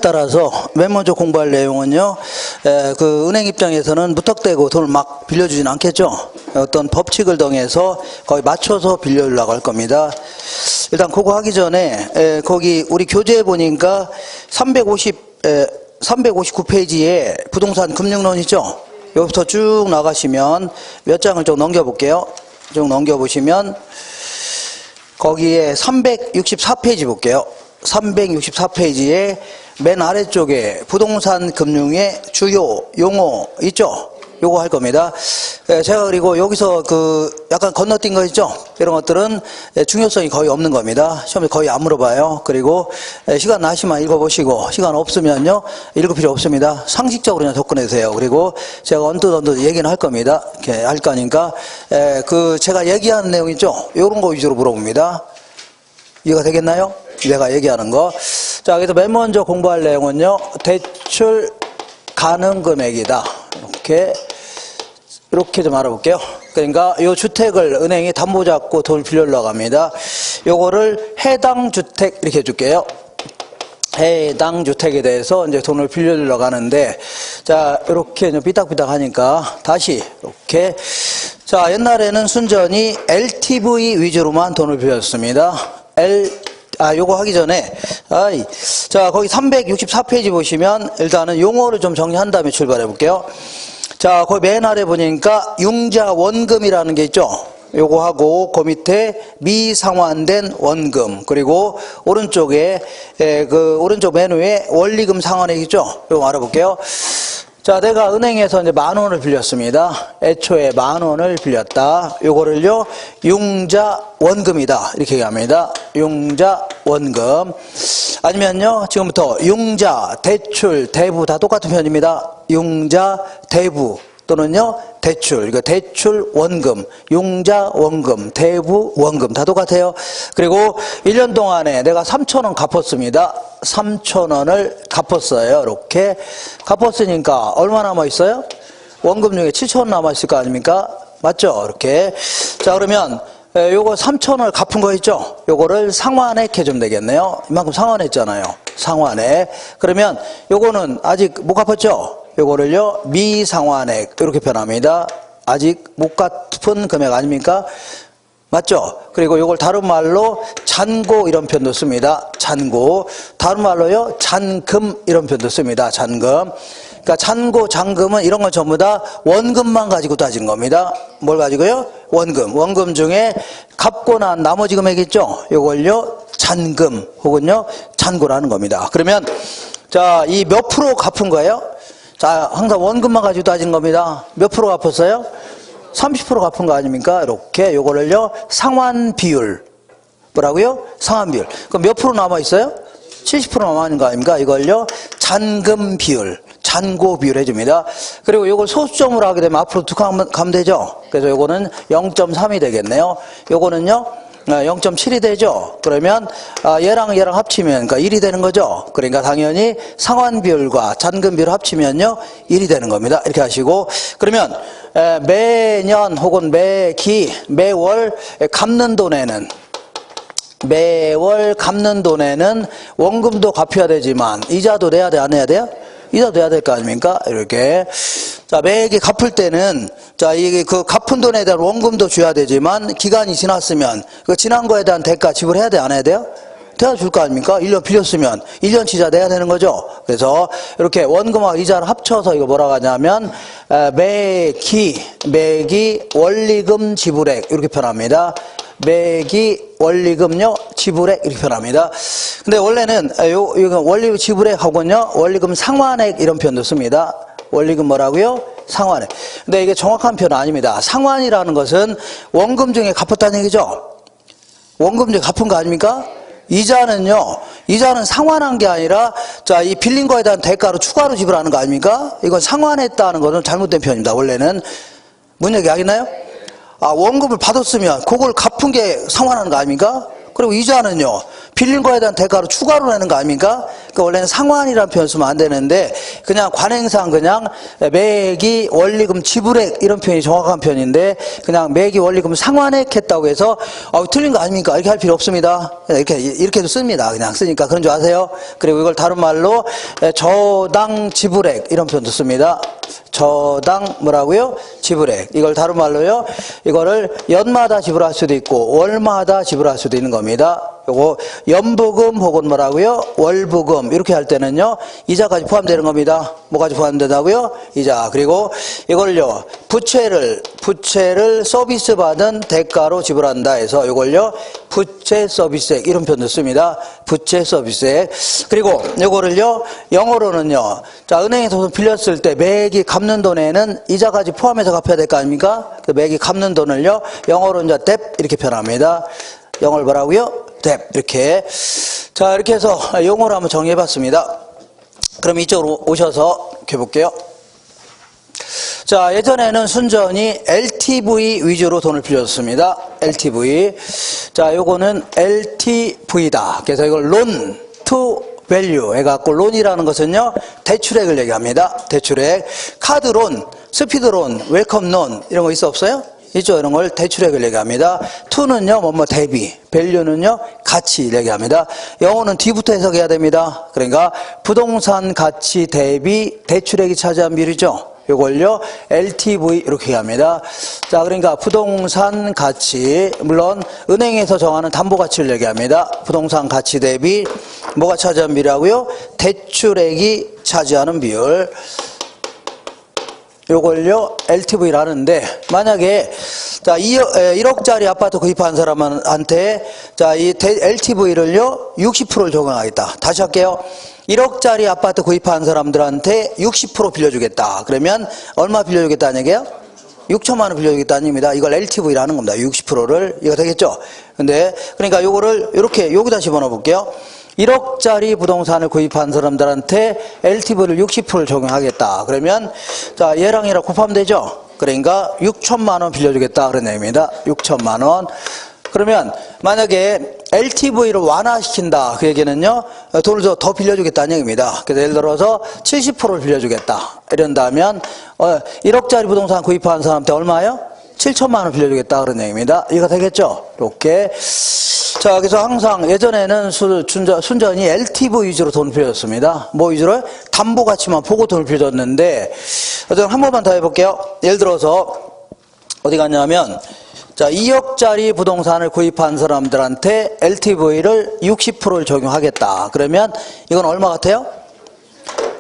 따라서 맨 먼저 공부할 내용은요, 그 은행 입장에서는 무턱대고 돈을 막 빌려주진 않겠죠. 어떤 법칙을 정해서 거의 맞춰서 빌려주려고 할 겁니다. 일단 그거 하기 전에 거기 우리 교재에 보니까 359페이지에 부동산 금융론 있죠. 여기부터 쭉 나가시면 몇 장을 좀 넘겨볼게요. 쭉 넘겨보시면 거기에 364페이지 볼게요. 364페이지에 맨 아래쪽에 부동산 금융의 주요 용어 있죠? 요거 할 겁니다. 제가 그리고 여기서 그 약간 건너뛴 거 있죠? 이런 것들은 중요성이 거의 없는 겁니다. 시험에 거의 안 물어봐요. 그리고 시간 나시면 읽어보시고, 시간 없으면요, 읽을 필요 없습니다. 상식적으로 그냥 접근해주세요. 그리고 제가 언뜻 얘기는 할 겁니다. 이렇게 할 거니까, 제가 얘기하는 내용 있죠? 요런 거 위주로 물어봅니다. 이해가 되겠나요? 내가 얘기하는 거. 자, 그래서 맨 먼저 공부할 내용은요, 대출 가능 금액이다. 이렇게 좀 알아볼게요. 그러니까 이 주택을 은행이 담보 잡고 돈을 빌려주려고 합니다. 요거를 해당 주택 이렇게 해줄게요. 해당 주택에 대해서 이제 돈을 빌려주려고 하는데, 자, 이렇게 삐딱삐딱 하니까 다시 이렇게. 자, 옛날에는 순전히 LTV 위주로만 돈을 빌려줬습니다. 요거 하기 전에, 자, 거기 364페이지 보시면 일단은 용어를 좀 정리한 다음에 출발해 볼게요. 자, 거기 맨 아래 보니까 융자 원금이라는 게 있죠. 요거 하고 그 밑에 미상환된 원금, 그리고 오른쪽에 그 오른쪽 메뉴에 원리금 상환액 있죠. 요거 알아볼게요. 자, 내가 은행에서 이제 10,000원을 빌렸습니다. 애초에 10,000원을 빌렸다. 요거를요, 융자 원금이다. 이렇게 얘기합니다. 융자 원금. 아니면요, 지금부터 융자, 대출, 대부 다 똑같은 표현입니다. 융자, 대부 또는요, 대출. 이거 대출 원금, 융자 원금, 대부 원금 다 똑같아요. 그리고 1년 동안에 내가 3,000원 갚았습니다. 3,000원을 갚았어요. 이렇게 갚았으니까 얼마 남아 있어요? 원금 중에 7,000원 남아 있을 거 아닙니까? 맞죠? 이렇게. 자, 그러면 요거 3,000원을 갚은 거 있죠? 요거를 상환액 해주면 되겠네요. 이만큼 상환했잖아요. 상환액. 그러면 요거는 아직 못 갚았죠? 요거를요, 미상환액 이렇게 표현합니다. 아직 못 갚은 금액 아닙니까? 맞죠? 그리고 요걸 다른 말로 잔고 이런 표현도 씁니다. 잔고. 다른 말로요, 잔금 이런 표현도 씁니다. 잔금. 그러니까 잔고, 잔금은 이런 건 전부 다 원금만 가지고 따진 겁니다. 뭘 가지고요? 원금. 원금 중에 갚고 난 나머지 금액 있죠? 요걸요, 잔금 혹은요, 잔고라는 겁니다. 그러면 자, 이 몇 프로 갚은 거예요? 자, 항상 원금만 가지고 따진 겁니다. 몇 프로 갚았어요? 30% 갚은 거 아닙니까? 이렇게 요거를요, 상환 비율. 뭐라고요? 상환 비율. 그럼 몇 프로 남아 있어요? 70% 남아있는 거 아닙니까? 이걸요, 잔금 비율, 잔고 비율 해줍니다. 그리고 요걸 소수점으로 하게 되면 앞으로 두 칸 가면 되죠? 그래서 요거는 0.3이 되겠네요. 요거는요, 0.7이 되죠. 그러면 얘랑 합치면 그러니까 1이 되는 거죠. 그러니까 당연히 상환 비율과 잔금 비율 합치면요, 1이 되는 겁니다. 이렇게 하시고, 그러면 매년 혹은 매기, 매월 갚는 돈에는, 매월 갚는 돈에는 원금도 갚아야 되지만 이자도 내야 돼, 안 내야 돼요? 이자도 내야 될 거 아닙니까? 이렇게. 자, 매기 갚을 때는, 자, 이게 그 갚은 돈에 대한 원금도 줘야 되지만 기간이 지났으면 그 지난 거에 대한 대가 지불해야 돼, 안 해야 돼요? 대야 줄 거 아닙니까? 1년 빌렸으면 1년치 이자 내야 되는 거죠. 그래서 이렇게 원금하고 이자를 합쳐서 이거 뭐라고 하냐면 매기 원리금 지불액 이렇게 표현합니다. 매기 원리금요 지불액 이렇게 표현합니다. 근데 원래는 이거 원리금 지불액하고는요, 원리금 상환액 이런 표현도 씁니다. 원리금 뭐라고요? 상환액. 근데 이게 정확한 표현은 아닙니다. 상환이라는 것은 원금 중에 갚았다는 얘기죠. 원금 중에 갚은 거 아닙니까? 이자는요, 이자는 상환한 게 아니라, 자, 이 빌린 거에 대한 대가로 추가로 지불하는 거 아닙니까? 이건 상환했다는 것은 잘못된 표현입니다. 원래는. 뭔 얘기 하겠나요? 원금을 받았으면 그걸 갚은 게 상환하는 거 아닙니까? 그리고 이자는요, 빌린 거에 대한 대가로 추가로 내는 거 아닙니까? 그 원래는 상환이라는 표현 쓰면 안 되는데 그냥 관행상 그냥 매기 원리금 지불액 이런 표현이 정확한 표현인데 그냥 매기 원리금 상환액 했다고 해서 틀린 거 아닙니까? 이렇게 할 필요 없습니다. 이렇게도 씁니다. 그냥 쓰니까 그런 줄 아세요? 그리고 이걸 다른 말로 저당 지불액 이런 표현도 씁니다. 저당 뭐라고요? 지불액. 이걸 다른 말로요. 이거를 연마다 지불할 수도 있고 월마다 지불할 수도 있는 겁니다. 요거 연부금 혹은 뭐라고요? 월부금 이렇게 할 때는요. 이자까지 포함되는 겁니다. 뭐까지 포함된다고요? 이자. 그리고 이걸요. 부채를 서비스 받은 대가로 지불한다 해서 이걸요. 부채 서비스액 이런 표현도 씁니다. 부채 서비스액. 그리고 이거를요. 영어로는요. 자, 은행에서 돈 빌렸을 때 매기 갚는 돈에는 이자까지 포함해서 갚아야 될 거 아닙니까? 그 매기 갚는 돈을요. 영어로 이제 debt 이렇게 표현합니다. 영어를 뭐라고요? debt 이렇게. 자, 이렇게 해서 용어로 한번 정리해 봤습니다. 그럼 이쪽으로 오셔서 이렇게 볼게요. 자, 예전에는 순전히 LTV 위주로 돈을 빌렸습니다. LTV. 자, 요거는 LTV다. 그래서 이걸 loan to value 해갖고 론이라는 것은요 대출액을 얘기합니다. 대출액. 카드론, 스피드론, 웰컴론 이런 거 있어 없어요? 있죠. 이런 걸 대출액을 얘기합니다. to는요 뭐뭐 대비, value는요 가치 얘기합니다. 영어는 뒤부터 해석해야 됩니다. 그러니까 부동산 가치 대비 대출액이 차지한 비율이죠. 이걸요 LTV 이렇게 얘기합니다. 자, 그러니까 부동산 가치, 물론 은행에서 정하는 담보 가치를 얘기합니다. 부동산 가치 대비 뭐가 차지한 비율이라고요? 대출액이 차지하는 비율. 요걸요 LTV라는데, 만약에 자 1억짜리 아파트 구입한 사람한테 자 이 LTV를요 60%를 적용하겠다. 다시 할게요. 1억짜리 아파트 구입한 사람들한테 60% 빌려주겠다. 그러면 얼마 빌려주겠다는 얘기예요? 6천만 원 빌려주겠다는 얘기입니다. 이걸 LTV라는 겁니다. 60%를. 이거 되겠죠? 근데 그러니까 요거를 이렇게 여기다 집어넣어 볼게요. 1억짜리 부동산을 구입한 사람들한테 LTV를 60%를 적용하겠다. 그러면 자 얘랑 얘랑 곱하면 되죠? 그러니까 6천만 원 빌려주겠다 그런 얘기입니다. 6천만 원. 그러면 만약에 LTV를 완화시킨다 그 얘기는요 돈을 더 빌려주겠다는 얘기입니다. 그래서 예를 들어서 70%를 빌려주겠다 이런다면 1억짜리 부동산 구입한 사람한테 얼마예요? 7천만 원 빌려주겠다 그런 얘기입니다. 이거 되겠죠? 이렇게. 자, 그래서 항상 예전에는 순전히 LTV 위주로 돈을 빌려줬습니다. 뭐 위주로? 담보 가치만 보고 돈을 빌려줬는데 한 번만 더 해볼게요. 예를 들어서 어디 갔냐면 자 2억짜리 부동산을 구입한 사람들한테 LTV를 60%를 적용하겠다. 그러면 이건 얼마 같아요?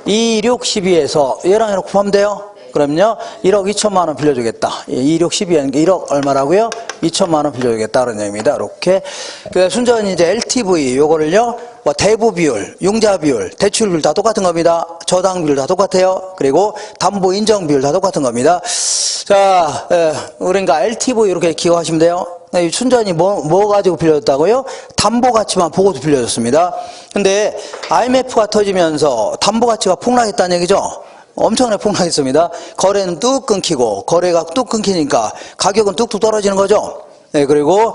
2, 6, 12에서 얘랑 얘랑 곱하면 돼요? 그럼요 1억 2천만 원 빌려주겠다. 2, 6, 12는 1억 얼마라고요? 2천만 원 빌려주겠다 그런 얘기입니다. 이렇게. 그래서 순전히 이제 LTV 요거를요 뭐 대부 비율, 융자 비율, 대출 비율 다 똑같은 겁니다. 저당 비율 다 똑같아요. 그리고 담보 인정 비율 다 똑같은 겁니다. 자, 그러니까 LTV 이렇게 기억하시면 돼요. 순전히 뭐 가지고 빌려줬다고요? 담보 가치만 보고도 빌려줬습니다. 근데 IMF가 터지면서 담보 가치가 폭락했다는 얘기죠. 엄청나게 폭락했습니다. 거래는 뚝 끊기고, 거래가 뚝 끊기니까 가격은 뚝뚝 떨어지는 거죠. 네, 그리고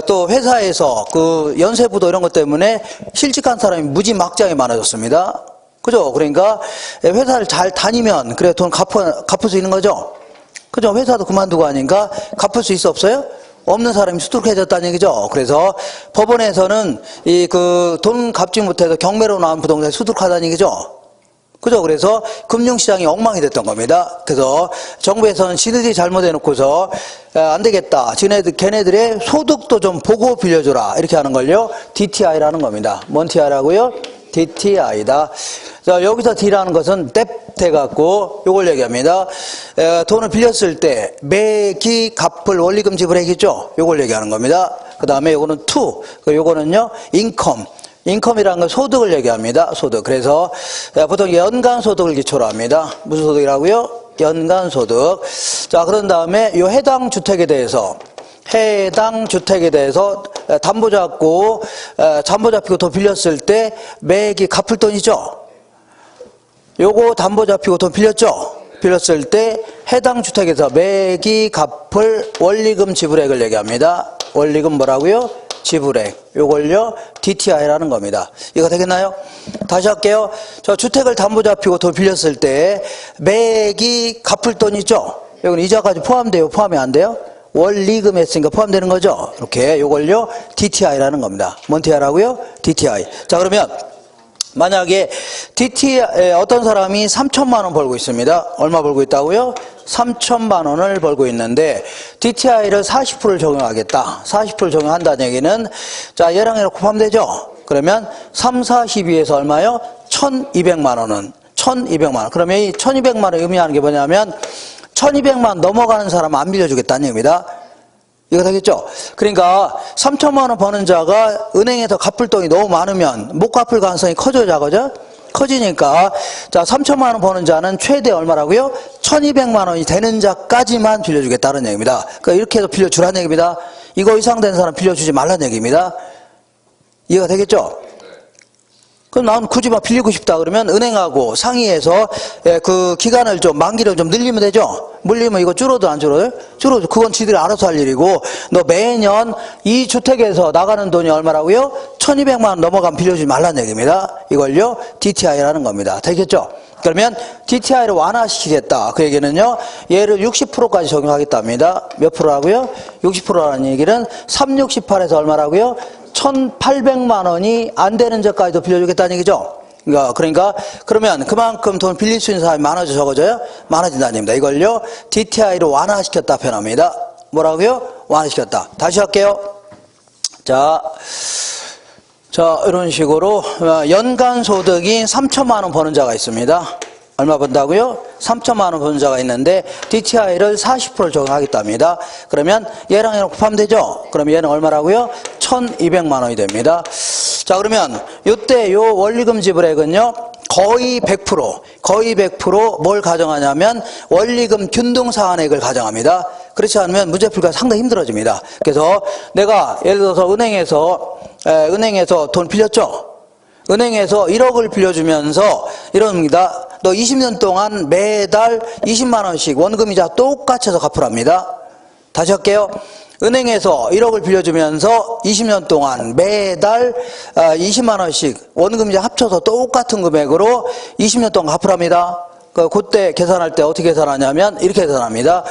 또 회사에서 그 연쇄부도 이런 것 때문에 실직한 사람이 무지막지하게 많아졌습니다. 그죠? 그러니까 회사를 잘 다니면 그래 돈 갚을 수 있는 거죠. 그죠? 회사도 그만두고 하니까 갚을 수 있어 없어요? 없는 사람이 수두룩해졌다는 얘기죠. 그래서 법원에서는 이 그 돈 갚지 못해서 경매로 나온 부동산이 수두룩하다는 얘기죠. 그죠? 그래서 금융시장이 엉망이 됐던 겁니다. 그래서 정부에서는 지네들이 잘못해놓고서 안 되겠다. 걔네들의 소득도 좀 보고 빌려줘라. 이렇게 하는 걸요. DTI라는 겁니다. 뭔 TI라고요? DTI다. 자, 여기서 D라는 것은 debt 해갖고 요걸 얘기합니다. 돈을 빌렸을 때 매기 갚을 원리금 지불액이죠. 요걸 얘기하는 겁니다. 그 다음에 요거는 to. 요거는요 income. 인컴이라는 건 소득을 얘기합니다. 소득. 그래서 보통 연간 소득을 기초로 합니다. 무슨 소득이라고요? 연간 소득. 자, 그런 다음에 이 해당 주택에 대해서 담보 잡고 담보 잡히고 돈 빌렸을 때 매기 갚을 돈이죠. 요거 담보 잡히고 돈 빌렸을 때 해당 주택에서 매기 갚을 원리금 지불액을 얘기합니다. 원리금 뭐라고요? 지불액. 요걸요, DTI라는 겁니다. 이거 되겠나요? 다시 할게요. 저 주택을 담보 잡히고 돈 빌렸을 때 매기 갚을 돈 있죠? 여기는 이자까지 포함돼요? 포함이 안 돼요? 원리금 했으니까 포함되는 거죠? 이렇게 요걸요, DTI라는 겁니다. 뭔 TI라고요? DTI. 자, 그러면 만약에 DTI 어떤 사람이 3천만 원 벌고 있습니다. 얼마 벌고 있다고요? 3천만 원을 벌고 있는데 DTI를 40%를 적용하겠다. 40%를 적용한다는 얘기는 자, 얘랑 얘랑 곱하면 그러면 3, 42에서 얼마요? 1200만 원은 1200만 원. 그러면 이 1200만 원 의미하는 게 뭐냐면 1200만 원 넘어가는 사람은 안 빌려주겠다는 얘기입니다. 이거 되겠죠? 그러니까 3천만 원 버는 자가 은행에서 갚을 돈이 너무 많으면 못 갚을 가능성이 커져야 그죠? 커지니까 자, 3천만 원 버는 자는 최대 얼마라고요? 1200만 원이 되는 자까지만 빌려주겠다는 얘기입니다. 그러니까 이렇게 해서 빌려주라는 얘기입니다. 이거 이상 된 사람 빌려주지 말라는 얘기입니다. 이해가 되겠죠? 그럼 난 굳이 막 빌리고 싶다 그러면 은행하고 상의해서 그 기간을 좀 만기를 좀 늘리면 되죠? 물리면 이거 줄어도 안 줄어요? 줄어도. 그건 지들이 알아서 할 일이고 너 매년 이 주택에서 나가는 돈이 얼마라고요? 1200만 원 넘어가면 빌려주지 말라는 얘기입니다. 이걸요, DTI라는 겁니다. 되겠죠? 그러면 DTI를 완화시키겠다. 그 얘기는요, 얘를 60%까지 적용하겠답니다. 몇 프로라고요? 60%라는 얘기는 3, 68에서 얼마라고요? 1800만 원이 안 되는 데까지도 빌려주겠다는 얘기죠. 그러니까 그러면 그만큼 돈 빌릴 수 있는 사람이 많아져 적어져요? 많아진다는 얘기입니다. 이걸요, DTI로 완화시켰다 표현합니다. 뭐라고요? 완화시켰다. 다시 할게요. 자, 이런 식으로 연간 소득이 3천만 원 버는 자가 있습니다. 얼마 번다고요? 3천만 원 버는 자가 있는데 DTI를 40%를 적용하겠답니다. 그러면 얘랑 얘랑 곱하면 되죠? 그럼 얘는 얼마라고요? 1200만 원이 됩니다. 자, 그러면 요때 요 원리금 지불액은요, 거의 100% 뭘 가정하냐면 원리금 균등상환액을 가정합니다. 그렇지 않으면 문제 풀기가 상당히 힘들어집니다. 그래서 내가 예를 들어서 은행에서 돈 빌렸죠? 은행에서 1억을 빌려주면서 이럽니다. 너 20년 동안 매달 20만 원씩 원금이자 똑같이 해서 갚으랍니다. 다시 할게요. 은행에서 1억을 빌려주면서 20년 동안 매달 20만 원씩 원금이자 합쳐서 똑같은 금액으로 20년 동안 갚으랍니다. 그때 계산할 때 어떻게 계산하냐면 이렇게 계산합니다.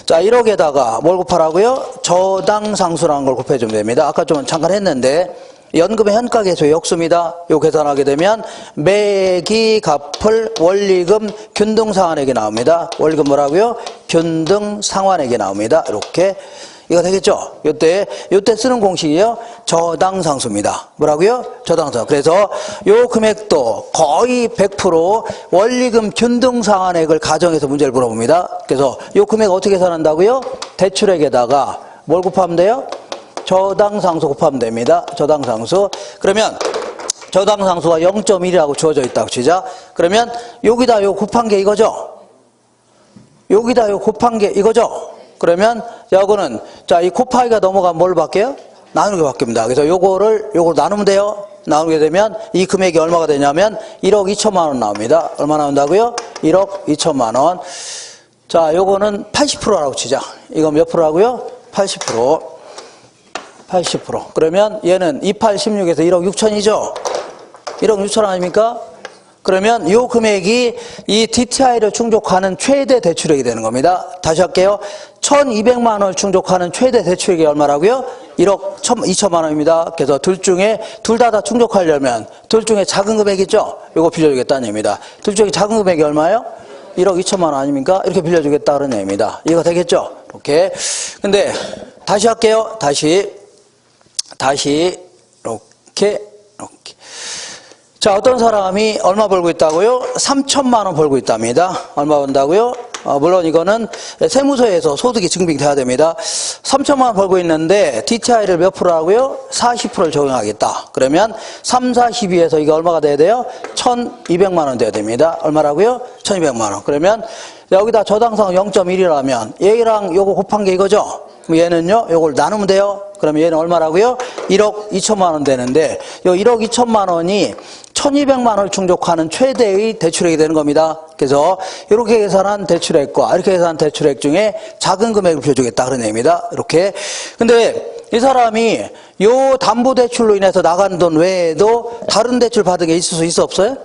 자, 1억에다가 뭘 곱하라고요? 저당상수라는 걸 곱해주면 됩니다. 아까 좀 잠깐 했는데 연금의 현가계수의 역수입니다. 요 계산하게 되면 매기 갚을 원리금 균등상환액이 나옵니다. 원리금 뭐라고요? 균등상환액이 나옵니다. 이렇게. 이거 되겠죠? 요때 쓰는 공식이요, 저당상수입니다. 뭐라고요? 저당상수. 그래서 요 금액도 거의 100% 원리금 균등상환액을 가정해서 문제를 물어봅니다. 그래서 요 금액 어떻게 계산한다고요? 대출액에다가 뭘 곱하면 돼요? 저당상수 곱하면 됩니다. 저당상수. 그러면 저당상수가 0.1이라고 주어져 있다고 치자. 그러면 여기다 요 곱한 게 이거죠? 여기다 요 곱한 게 이거죠? 그러면 요거는 자, 이 곱하기가 넘어가면 뭘 바뀌어요? 나누게 바뀝니다. 그래서 요걸 나누면 돼요. 나누게 되면 이 금액이 얼마가 되냐면 1억 2천만 원 나옵니다. 얼마 나온다고요? 1억 2천만 원. 자, 요거는 80%라고 치자. 이거 몇 프로라고요? 80%. 80%. 그러면 얘는 28, 16에서 1억 6천이죠? 1억 6천 아닙니까? 그러면 이 금액이 이 DTI를 충족하는 최대 대출액이 되는 겁니다. 다시 할게요. 1200만 원을 충족하는 최대 대출액이 얼마라고요? 1억 2천만 원입니다. 그래서 둘 다 충족하려면 둘 중에 작은 금액 있죠? 이거 빌려주겠다는 얘기입니다. 둘 중에 작은 금액이 얼마예요? 1억 2천만 원 아닙니까? 이렇게 빌려주겠다는 얘기입니다. 이해가 되겠죠? 이렇게. 근데 다시 할게요. 다시 이렇게. 자, 어떤 사람이 얼마 벌고 있다고요? 3천만 원 벌고 있답니다. 얼마 번다고요? 물론 이거는 세무서에서 소득이 증빙돼야 됩니다. 3천만 원 벌고 있는데 DTI를 몇 프로라고요? 40%를 적용하겠다. 그러면 3, 42에서 이게 얼마가 돼야 돼요? 1200만 원 돼야 됩니다. 얼마라고요? 1200만 원. 그러면 여기다 저당상 0.1이라면 얘랑 요거 곱한 게 이거죠? 얘는요, 요걸 나누면 돼요. 그러면 얘는 얼마라고요? 1억 2천만 원 되는데, 요 1억 2천만 원이 1200만 원을 충족하는 최대의 대출액이 되는 겁니다. 그래서 이렇게 계산한 대출액과 이렇게 계산한 대출액 중에 작은 금액을 빌려주겠다 그런 얘기입니다. 이렇게. 근데 이 사람이 요 담보대출로 인해서 나간 돈 외에도 다른 대출 받은 게 있을 수 있어 없어요?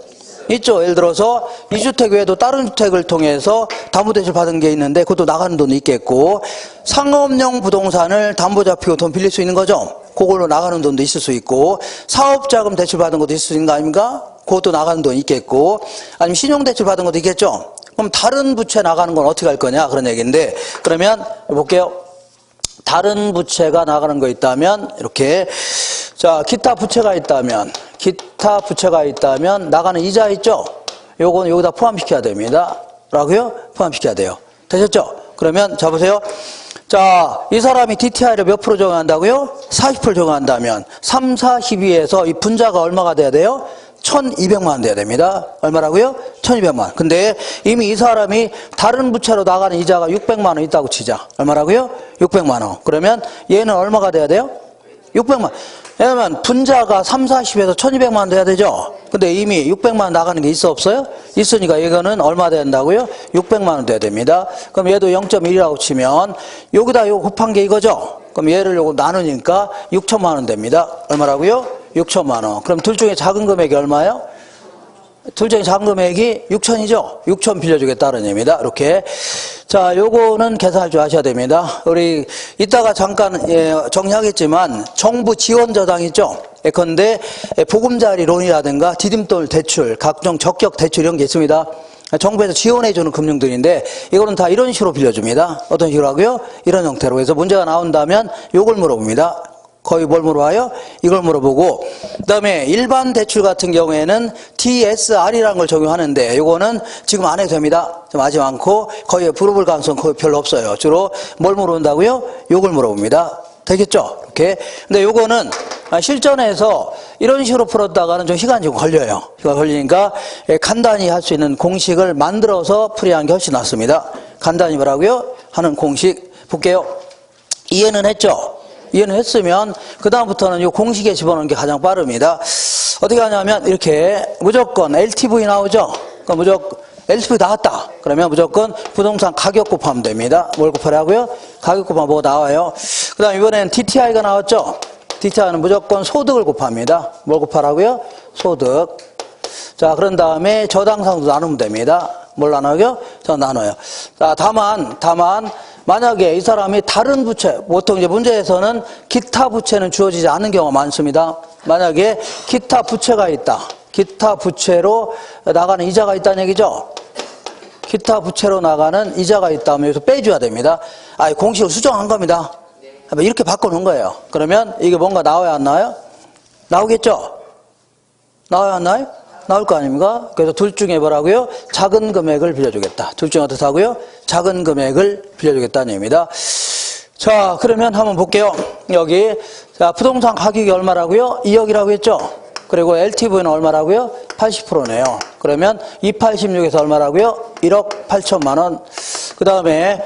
있죠. 예를 들어서 이 주택 외에도 다른 주택을 통해서 담보대출 받은 게 있는데 그것도 나가는 돈이 있겠고, 상업용 부동산을 담보 잡히고 돈 빌릴 수 있는 거죠. 그걸로 나가는 돈도 있을 수 있고, 사업자금 대출 받은 것도 있을 수 있는 거 아닙니까? 그것도 나가는 돈이 있겠고, 아니면 신용대출 받은 것도 있겠죠. 그럼 다른 부채 나가는 건 어떻게 할 거냐 그런 얘기인데, 그러면 볼게요. 다른 부채가 나가는 거 있다면 이렇게, 자, 기타 부채가 있다면 나가는 이자 있죠? 요건 여기다 포함시켜야 됩니다. 라고요? 포함시켜야 돼요. 되셨죠? 그러면 자 보세요. 자, 이 사람이 DTI를 몇 프로 적용한다고요? 40% 적용한다면 3, 4, 12에서 이 분자가 얼마가 돼야 돼요? 1200만 원 돼야 됩니다. 얼마라고요? 1200만 원. 근데 이미 이 사람이 다른 부채로 나가는 이자가 600만 원 있다고 치자. 얼마라고요? 600만 원. 그러면 얘는 얼마가 돼야 돼요? 600만 원. 왜냐면 분자가 3, 40에서 1200만 원 돼야 되죠. 근데 이미 600만 원 나가는 게 있어 없어요? 있으니까 이거는 얼마 된다고요? 600만 원 돼야 됩니다. 그럼 얘도 0.1이라고 치면 여기다 요거 곱한 게 이거죠. 그럼 얘를 요거 나누니까 6천만 원 됩니다. 얼마라고요? 6천만 원. 그럼 둘 중에 작은 금액이 얼마예요? 둘 중에 작은 금액이 6천이죠? 6천 빌려주겠다는 얘기입니다. 이렇게. 자, 요거는 계산할 줄 아셔야 됩니다. 우리 이따가 잠깐 정리하겠지만 정부 지원 저당 있죠? 예컨대 보금자리 론이라든가 디딤돌 대출, 각종 적격 대출 이런 게 있습니다. 정부에서 지원해주는 금융들인데 이거는 다 이런 식으로 빌려줍니다. 어떤 식으로 하고요? 이런 형태로. 그래서 문제가 나온다면 요걸 물어봅니다. 거의 뭘 물어봐요? 이걸 물어보고, 그 다음에 일반 대출 같은 경우에는 DSR이라는 걸 적용하는데 요거는 지금 안 해도 됩니다. 좀 하지 않고 거의 물어볼 가능성 거의 별로 없어요. 주로 뭘 물어본다고요? 요걸 물어봅니다. 되겠죠? 이렇게. 근데 요거는 실전에서 이런 식으로 풀었다가는 좀 시간이 좀 걸려요. 시간 걸리니까 간단히 할 수 있는 공식을 만들어서 풀이하는 게 훨씬 낫습니다. 간단히 뭐라고요? 하는 공식 볼게요. 이해는 했죠? 이해는 했으면 그 다음부터는 이 공식에 집어넣는 게 가장 빠릅니다. 어떻게 하냐면 이렇게 무조건 LTV 나오죠? 그러니까 무조건 LTV 나왔다. 그러면 무조건 부동산 가격 곱하면 됩니다. 뭘 곱하라고요? 가격 곱하면 뭐가 나와요? 그 다음 이번엔 DTI가 나왔죠? DTI는 무조건 소득을 곱합니다. 뭘 곱하라고요? 소득. 자, 그런 다음에 저당상도 나누면 됩니다. 뭘 나눠요? 저 나눠요. 자, 다만 만약에 이 사람이 다른 부채, 보통 이제 문제에서는 기타 부채는 주어지지 않는 경우가 많습니다. 만약에 기타 부채가 있다. 기타 부채로 나가는 이자가 있다는 얘기죠. 기타 부채로 나가는 이자가 있다면 여기서 빼줘야 됩니다. 공식을 수정한 겁니다. 이렇게 바꿔놓은 거예요. 그러면 이게 뭔가 나와야 안 나와요? 나오겠죠? 나와야 안 나와요? 나올 거 아닙니까? 그래서 둘 중에 뭐라고요? 작은 금액을 빌려주겠다. 둘 중에 어떻다고요? 작은 금액을 빌려주겠다는 얘기입니다. 자, 그러면 한번 볼게요. 여기, 자, 부동산 가격이 얼마라고요? 2억이라고 했죠? 그리고 LTV는 얼마라고요? 80%네요. 그러면 286에서 얼마라고요? 1억 8천만 원. 그 다음에,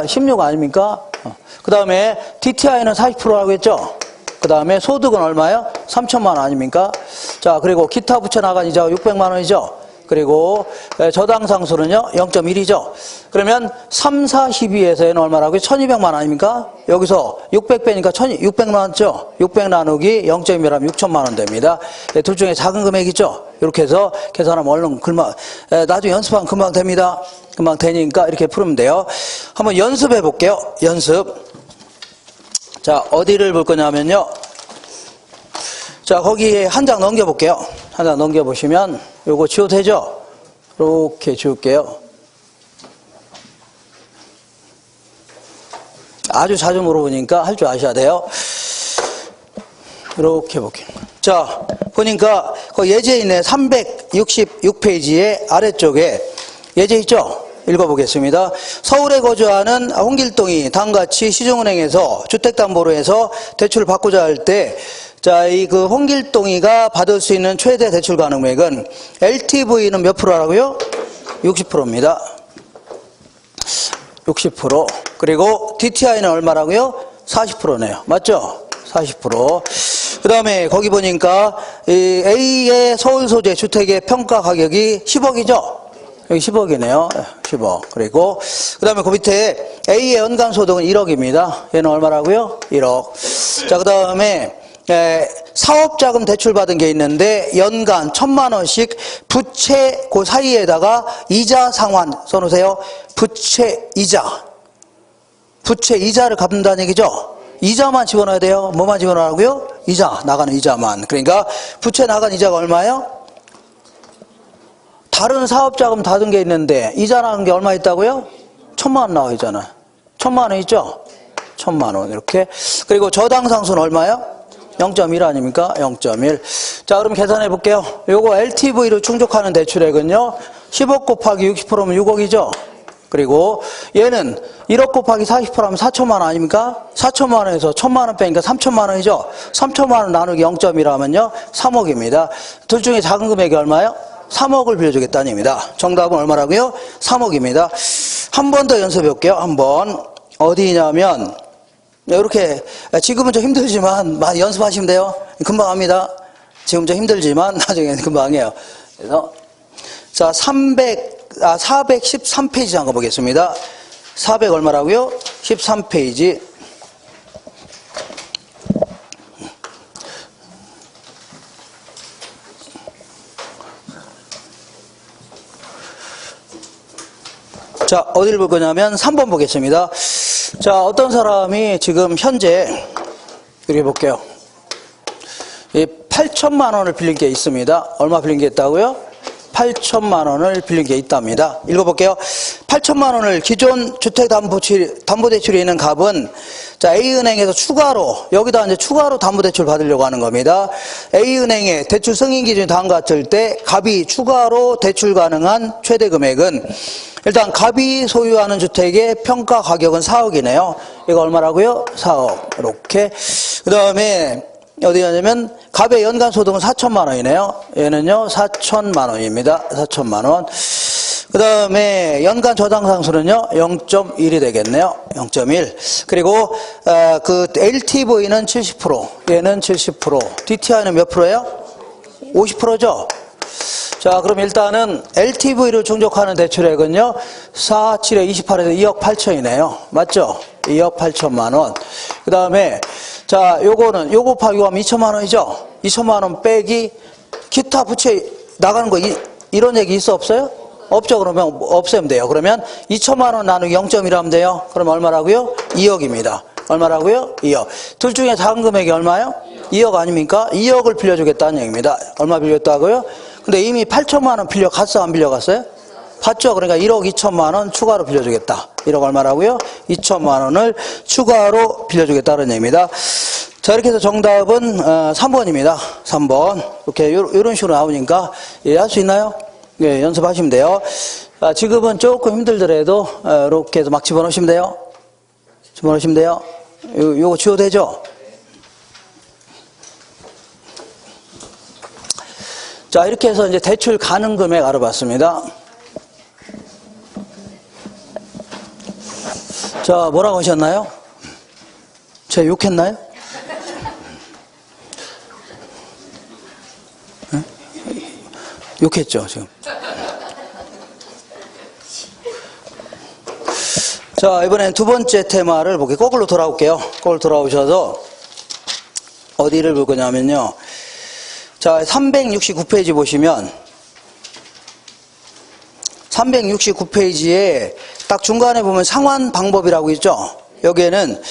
16 아닙니까? 그 다음에 DTI는 40%라고 했죠? 그 다음에 소득은 얼마예요? 3천만 원 아닙니까? 자, 그리고 기타 부채 나간 이자가 600만 원이죠? 그리고 저당상수는요? 0.1이죠? 그러면 3, 4, 12에서는 얼마라고요? 1200만 원 아닙니까? 여기서 600 빼니까 600 나왔죠? 600 나누기 0.1하면 6천만 원 됩니다. 둘 중에 작은 금액이죠? 이렇게 해서 계산하면 얼른 나중에 연습하면 금방 됩니다. 금방 되니까 이렇게 풀면 돼요. 한번 연습해 볼게요. 연습. 자, 어디를 볼 거냐면요. 자, 거기에 한 장 넘겨볼게요. 한 장 넘겨보시면 요거 지워도 되죠? 이렇게 지울게요. 아주 자주 물어보니까 할 줄 아셔야 돼요. 이렇게 볼게요. 자, 보니까 그 예제 있네. 366페이지의 아래쪽에 예제 있죠? 읽어보겠습니다. 서울에 거주하는 홍길동이 다음같이 시중은행에서 주택담보로 해서 대출을 받고자 할 때, 자, 그 홍길동이가 받을 수 있는 최대 대출 가능액은 LTV는 몇 프로라고요? 60%입니다. 60%. 그리고 DTI는 얼마라고요? 40%네요. 맞죠? 40%. 그 다음에 거기 보니까 이 A의 서울 소재 주택의 평가 가격이 10억이죠? 여기 10억이네요. 10억. 그리고 그 다음에 그 밑에 A의 연간 소득은 1억입니다. 얘는 얼마라고요? 1억. 자, 그 다음에 사업자금 대출 받은 게 있는데 연간 1,000만 원씩 부채 그 사이에다가 이자 상환 써놓으세요. 부채 이자를 갚는다는 얘기죠. 이자만 집어넣어야 돼요. 뭐만 집어넣으라고요? 이자, 나가는 이자만. 그러니까 부채 나간 이자가 얼마예요? 다른 사업자금 다 든 게 있는데 이자 나간 게 얼마 있다고요? 1,000만 원 나와 있잖아요. 1,000만 원 있죠? 1,000만 원 이렇게. 그리고 저당상수는 얼마예요? 0.1 아닙니까? 0.1. 자, 그럼 계산해 볼게요. 요거 LTV로 충족하는 대출액은요 10억 곱하기 60%면 6억이죠. 그리고 얘는 1억 곱하기 40%하면 4천만 원 아닙니까? 4천만 원에서 1,000만 원 빼니까 3천만 원이죠. 3천만 원 나누기 0.1 하면요 3억입니다. 둘 중에 작은 금액이 얼마예요? 3억을 빌려주겠다는 얘기입니다. 정답은 얼마라고요? 3억입니다. 한 번 더 연습해 볼게요. 한번 어디냐면 이렇게 지금은 좀 힘들지만 많이 연습하시면 돼요. 금방 합니다. 지금 좀 힘들지만 나중에는 금방 해요. 그래서 자 413페이지 한번 보겠습니다. 400 얼마라고요? 13페이지. 자, 어디를 볼 거냐면 3번 보겠습니다. 자, 어떤 사람이 지금 현재 이렇게 볼게요. 8천만 원을 빌린 게 있습니다. 얼마 빌린 게 있다고요? 8천만 원을 빌린 게 있답니다. 읽어볼게요. 8천만 원을 기존 주택담보대출에 있는 값은 자 A은행에서 추가로 여기다 이제 추가로 담보대출 받으려고 하는 겁니다. A은행의 대출 승인 기준이 다음과 같을 때 갑이 추가로 대출 가능한 최대 금액은 일단 갑이 소유하는 주택의 평가 가격은 4억이네요. 이거 얼마라고요? 4억. 이렇게. 그 다음에 어디 가냐면 갑의 연간 소득은 4천만 원이네요. 얘는요 4천만 원입니다. 4천만 원. 그 다음에 연간 저당상수는요 0.1이 되겠네요. 0.1. 그리고 그 LTV는 70%, 얘는 70%, DTI는 몇 프로예요? 50%죠. 자, 그럼 일단은 LTV를 충족하는 대출액은요 4, 7에 28에서 2억 8천이네요. 맞죠? 2억 8천만 원. 그 다음에 자, 요거는 요거 곱하기 하면 2천만 원이죠. 2천만 원 빼기 기타 부채 나가는 거 이런 얘기 있어 없어요? 없죠. 그러면 없애면 돼요. 그러면 2천만 원 나누기 0.1 하면 돼요. 그럼 얼마라고요? 2억입니다. 얼마라고요? 2억. 둘 중에 작은 금액이 얼마요? 2억 아닙니까? 2억을 빌려주겠다는 얘기입니다. 얼마 빌렸다고요? 근데 이미 8천만 원 빌려갔어? 안 빌려갔어요? 봤죠? 그러니까 1억 2천만 원 추가로 빌려주겠다. 1억 얼마라고요? 2천만 원을 추가로 빌려주겠다는 얘기입니다. 자, 이렇게 해서 정답은 3번입니다. 3번. 이렇게 이런 식으로 나오니까 할 수 있나요? 예, 연습하시면 돼요. 지금은 조금 힘들더라도 이렇게 해서 막 집어넣으시면 돼요. 집어넣으시면 돼요. 요거 지워도 되죠? 자, 이렇게 해서 이제 대출 가능 금액 알아봤습니다. 자, 뭐라고 하셨나요? 제가 욕했나요? 네? 욕했죠, 지금. 자, 이번엔 두 번째 테마를 볼게요. 거꾸로 돌아올게요. 거꾸로 돌아오셔서 어디를 볼 거냐면요. 자, 369페이지 보시면 369페이지에 딱 중간에 보면 상환 방법이라고 있죠. 여기에는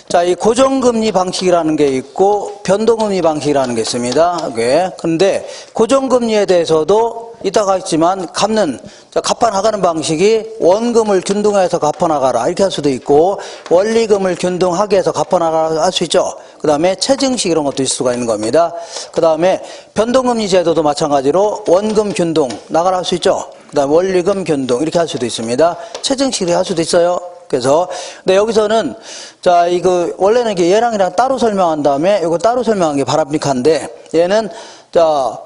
자, 이 고정금리 방식이라는 게 있고 변동금리 방식이라는 게 있습니다. 이게. 근데 고정금리에 대해서도 이따가 있지만 갚아나가는 방식이 원금을 균등해서 갚아나가라 이렇게 할 수도 있고 원리금을 균등하게 해서 갚아나가라 할 수 있죠. 그 다음에 체증식 이런 것도 있을 수가 있는 겁니다. 그 다음에 변동금리 제도도 마찬가지로 원금 균등 나가라 할 수 있죠. 그 다음에 원리금 균등 이렇게 할 수도 있습니다. 체증식이 할 수도 있어요. 그래서 근데 여기서는 자 이거 원래는 이게 얘랑이랑 따로 설명한 다음에 이거 따로 설명한 게 바람직한데 얘는 자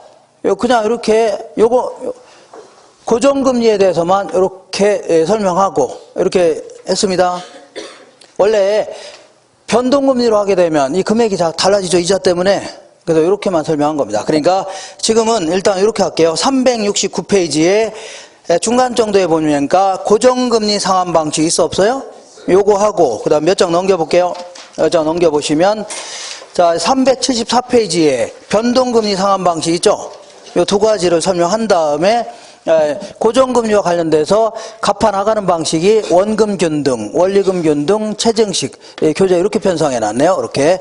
그냥 이렇게 요거 고정금리에 대해서만 이렇게 설명하고 이렇게 했습니다. 원래 변동금리로 하게 되면 이 금액이 다 달라지죠. 이자 때문에. 그래서 이렇게만 설명한 겁니다. 그러니까 지금은 일단 이렇게 할게요. 369페이지에 중간 정도에 보니까 고정금리 상환 방식 있어 없어요? 요거 하고 그 다음 몇 장 넘겨볼게요. 몇 장 넘겨보시면 자 374페이지에 변동금리 상환 방식 있죠? 요 두 가지를 설명한 다음에 고정금리와 관련돼서 갚아 나가는 방식이 원금 균등, 원리금 균등, 체증식 교재 이렇게 편성해 놨네요. 이렇게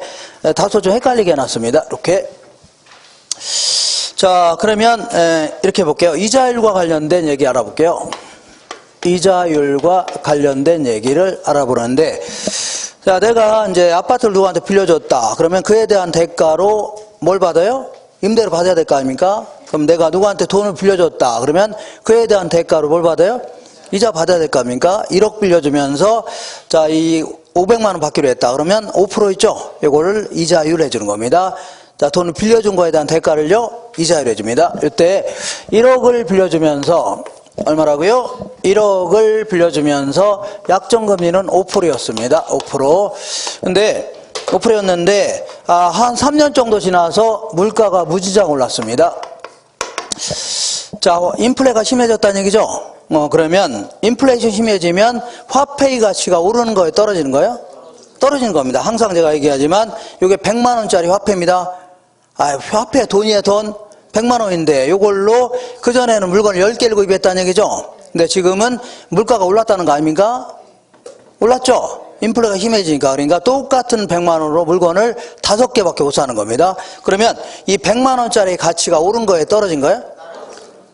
다소 좀 헷갈리게 해놨습니다. 이렇게. 자, 그러면 이렇게 볼게요. 이자율과 관련된 얘기 알아볼게요. 이자율과 관련된 얘기를 알아보는데, 자, 내가 이제 아파트를 누구한테 빌려줬다. 그러면 그에 대한 대가로 뭘 받아요? 임대료 받아야 될 거 아닙니까? 그럼 내가 누구한테 돈을 빌려줬다. 그러면 그에 대한 대가로 뭘 받아요? 이자 받아야 될 거 아닙니까? 1억 빌려주면서, 자, 이 500만 원 받기로 했다. 그러면 5% 있죠? 이거를 이자율 해주는 겁니다. 자, 돈을 빌려준 거에 대한 대가를요, 이자율 해줍니다. 이때 1억을 빌려주면서, 얼마라고요? 1억을 빌려주면서 약정금리는 5%였습니다. 5%. 근데 5%였는데, 한 3년 정도 지나서 물가가 무지장 올랐습니다. 자, 인플레가 심해졌다는 얘기죠? 그러면 인플레이션 심해지면 화폐의 가치가 오르는 거예요? 떨어지는 거예요? 떨어지는 겁니다. 항상 제가 얘기하지만 이게 100만 원짜리 화폐입니다. 화폐 돈이에요, 돈. 100만 원인데 이걸로 그전에는 물건을 10개를 구입했다는 얘기죠. 근데 지금은 물가가 올랐다는 거 아닙니까? 올랐죠? 인플레가 심해지니까. 그러니까 똑같은 100만 원으로 물건을 5개밖에 못 사는 겁니다. 그러면 이 100만 원짜리 가치가 오른 거에 떨어진 거예요?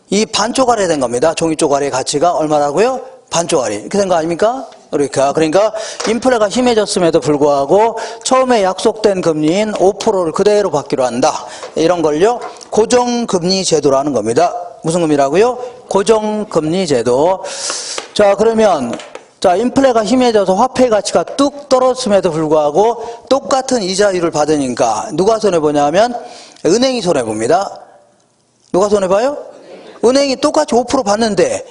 이 반쪽알이 된 겁니다. 종이 쪼가리의 가치가 얼마라고요? 반쪽알이. 이렇게 된 거 아닙니까? 그러니까 인플레가 심해졌음에도 불구하고 처음에 약속된 금리인 5%를 그대로 받기로 한다. 이런 걸요, 고정금리 제도라는 겁니다. 무슨 금리라고요? 고정금리 제도. 자, 그러면 자, 인플레가 심해져서 화폐 가치가 뚝 떨어졌음에도 불구하고 똑같은 이자율을 받으니까 누가 손해보냐면 은행이 손해봅니다. 누가 손해봐요? 은행이 똑같이 5% 받는데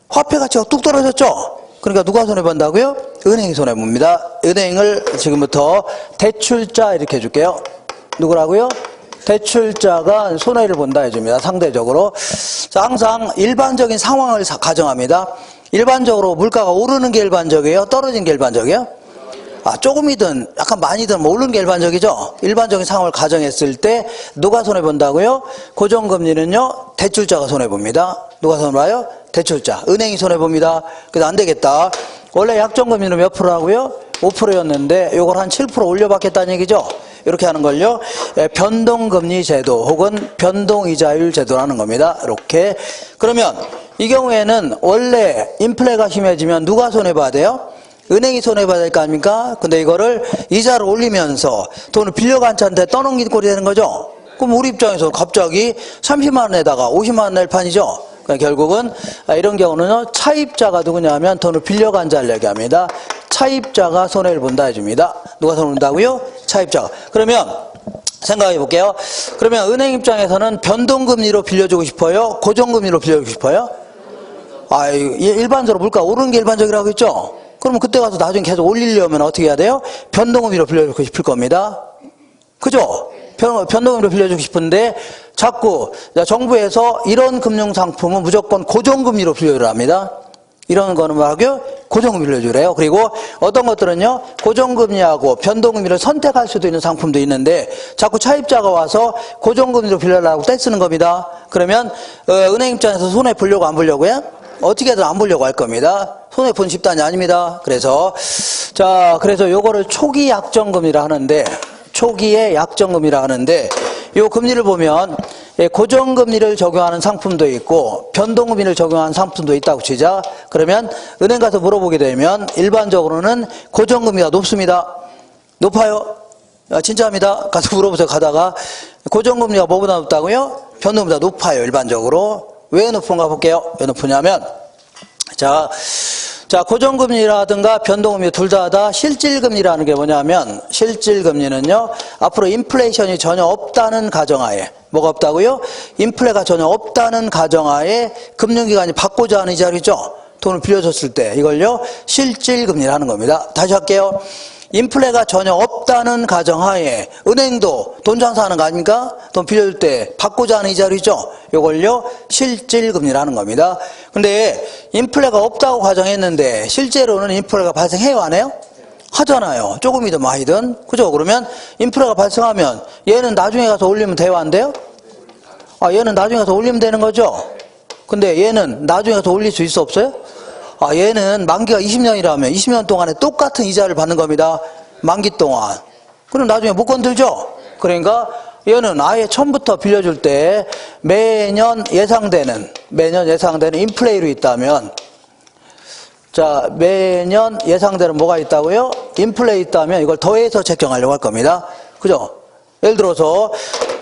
화폐 가치가 뚝 떨어졌죠? 그러니까 누가 손해본다고요? 은행이 손해봅니다. 은행을 지금부터 대출자 이렇게 해줄게요. 누구라고요? 대출자가 손해를 본다 해줍니다. 상대적으로. 자, 항상 일반적인 상황을 가정합니다. 일반적으로 물가가 오르는 게 일반적이에요? 떨어지는 게 일반적이에요? 조금이든 약간 많이든 뭐 오르는 게 일반적이죠? 일반적인 상황을 가정했을 때 누가 손해본다고요? 고정금리는요, 대출자가 손해봅니다. 누가 손해봐요? 대출자. 은행이 손해봅니다. 그래서 안 되겠다. 원래 약정금리는 몇 프로라고요? 5%였는데 이걸 한 7% 올려받겠다는 얘기죠? 이렇게 하는 걸요, 변동금리 제도 혹은 변동이자율 제도라는 겁니다. 이렇게. 그러면 이 경우에는 원래 인플레가 심해지면 누가 손해봐야 돼요? 은행이 손해봐야 될 거 아닙니까? 근데 이거를 이자를 올리면서 돈을 빌려간 차한테 떠넘긴 꼴이 되는 거죠? 그럼 우리 입장에서 갑자기 30만 원에다가 50만 원 낼 판이죠? 그러니까 결국은 이런 경우는 차입자가 누구냐면 돈을 빌려간 자를 얘기합니다. 차입자가 손해를 본다 해줍니다. 누가 손해 본다고요? 차입자가. 그러면 생각해 볼게요. 그러면 은행 입장에서는 변동금리로 빌려주고 싶어요? 고정금리로 빌려주고 싶어요? 일반적으로 물가 오르는 게 일반적이라고 했죠? 그러면 그때 가서 나중에 계속 올리려면 어떻게 해야 돼요? 변동금리로 빌려주고 싶을 겁니다. 그죠? 변동금리로 빌려주고 싶은데 자꾸 정부에서 이런 금융상품은 무조건 고정금리로 빌려주라 합니다. 이런 거는 뭐라고요? 고정금리 빌려주래요. 그리고 어떤 것들은요, 고정금리하고 변동금리를 선택할 수도 있는 상품도 있는데 자꾸 차입자가 와서 고정금리로 빌려라고 떼쓰는 겁니다. 그러면 은행 입장에서 손해 보려고 안 보려고요? 어떻게든 안 보려고 할 겁니다. 손해 본 집단이 아닙니다. 그래서 요거를 초기 약정금리라 하는데, 초기의 약정금리라 하는데, 요 금리를 보면 고정금리를 적용하는 상품도 있고 변동금리를 적용하는 상품도 있다고 치자. 그러면 은행 가서 물어보게 되면 일반적으로는 고정금리가 높습니다. 높아요? 진짜입니다. 가서 물어보세요. 가다가 고정금리가 뭐보다 높다고요? 변동금리가 높아요. 일반적으로. 왜 높은가 볼게요. 왜 높으냐면 자, 고정금리라든가 변동금리 둘 다 실질금리라는 게 뭐냐면, 실질금리는요, 앞으로 인플레이션이 전혀 없다는 가정하에, 뭐가 없다고요? 인플레가 전혀 없다는 가정하에 금융기관이 받고자 하는 이자리죠. 돈을 빌려줬을 때 이걸요, 실질금리라는 겁니다. 다시 할게요. 인플레가 전혀 없다는 가정하에 은행도 돈 장사하는 거 아닙니까? 돈 빌려줄 때 받고자 하는 이자료 있죠? 이걸요 실질금리라는 겁니다. 근데 인플레가 없다고 가정했는데 실제로는 인플레가 발생해요 안 해요? 하잖아요. 조금이든 많이든. 그죠? 그러면 인플레가 발생하면 얘는 나중에 가서 올리면 돼요 안 돼요? 얘는 나중에 가서 올리면 되는 거죠? 근데 얘는 나중에 가서 올릴 수 있어 없어요? 얘는 만기가 20년이라면 20년 동안에 똑같은 이자를 받는 겁니다. 만기 동안. 그럼 나중에 못 건들죠? 그러니까 얘는 아예 처음부터 빌려줄 때 매년 예상되는 인플레이로 있다면, 자, 매년 예상되는 뭐가 있다고요? 인플레이 있다면 이걸 더해서 책정하려고 할 겁니다. 그죠? 예를 들어서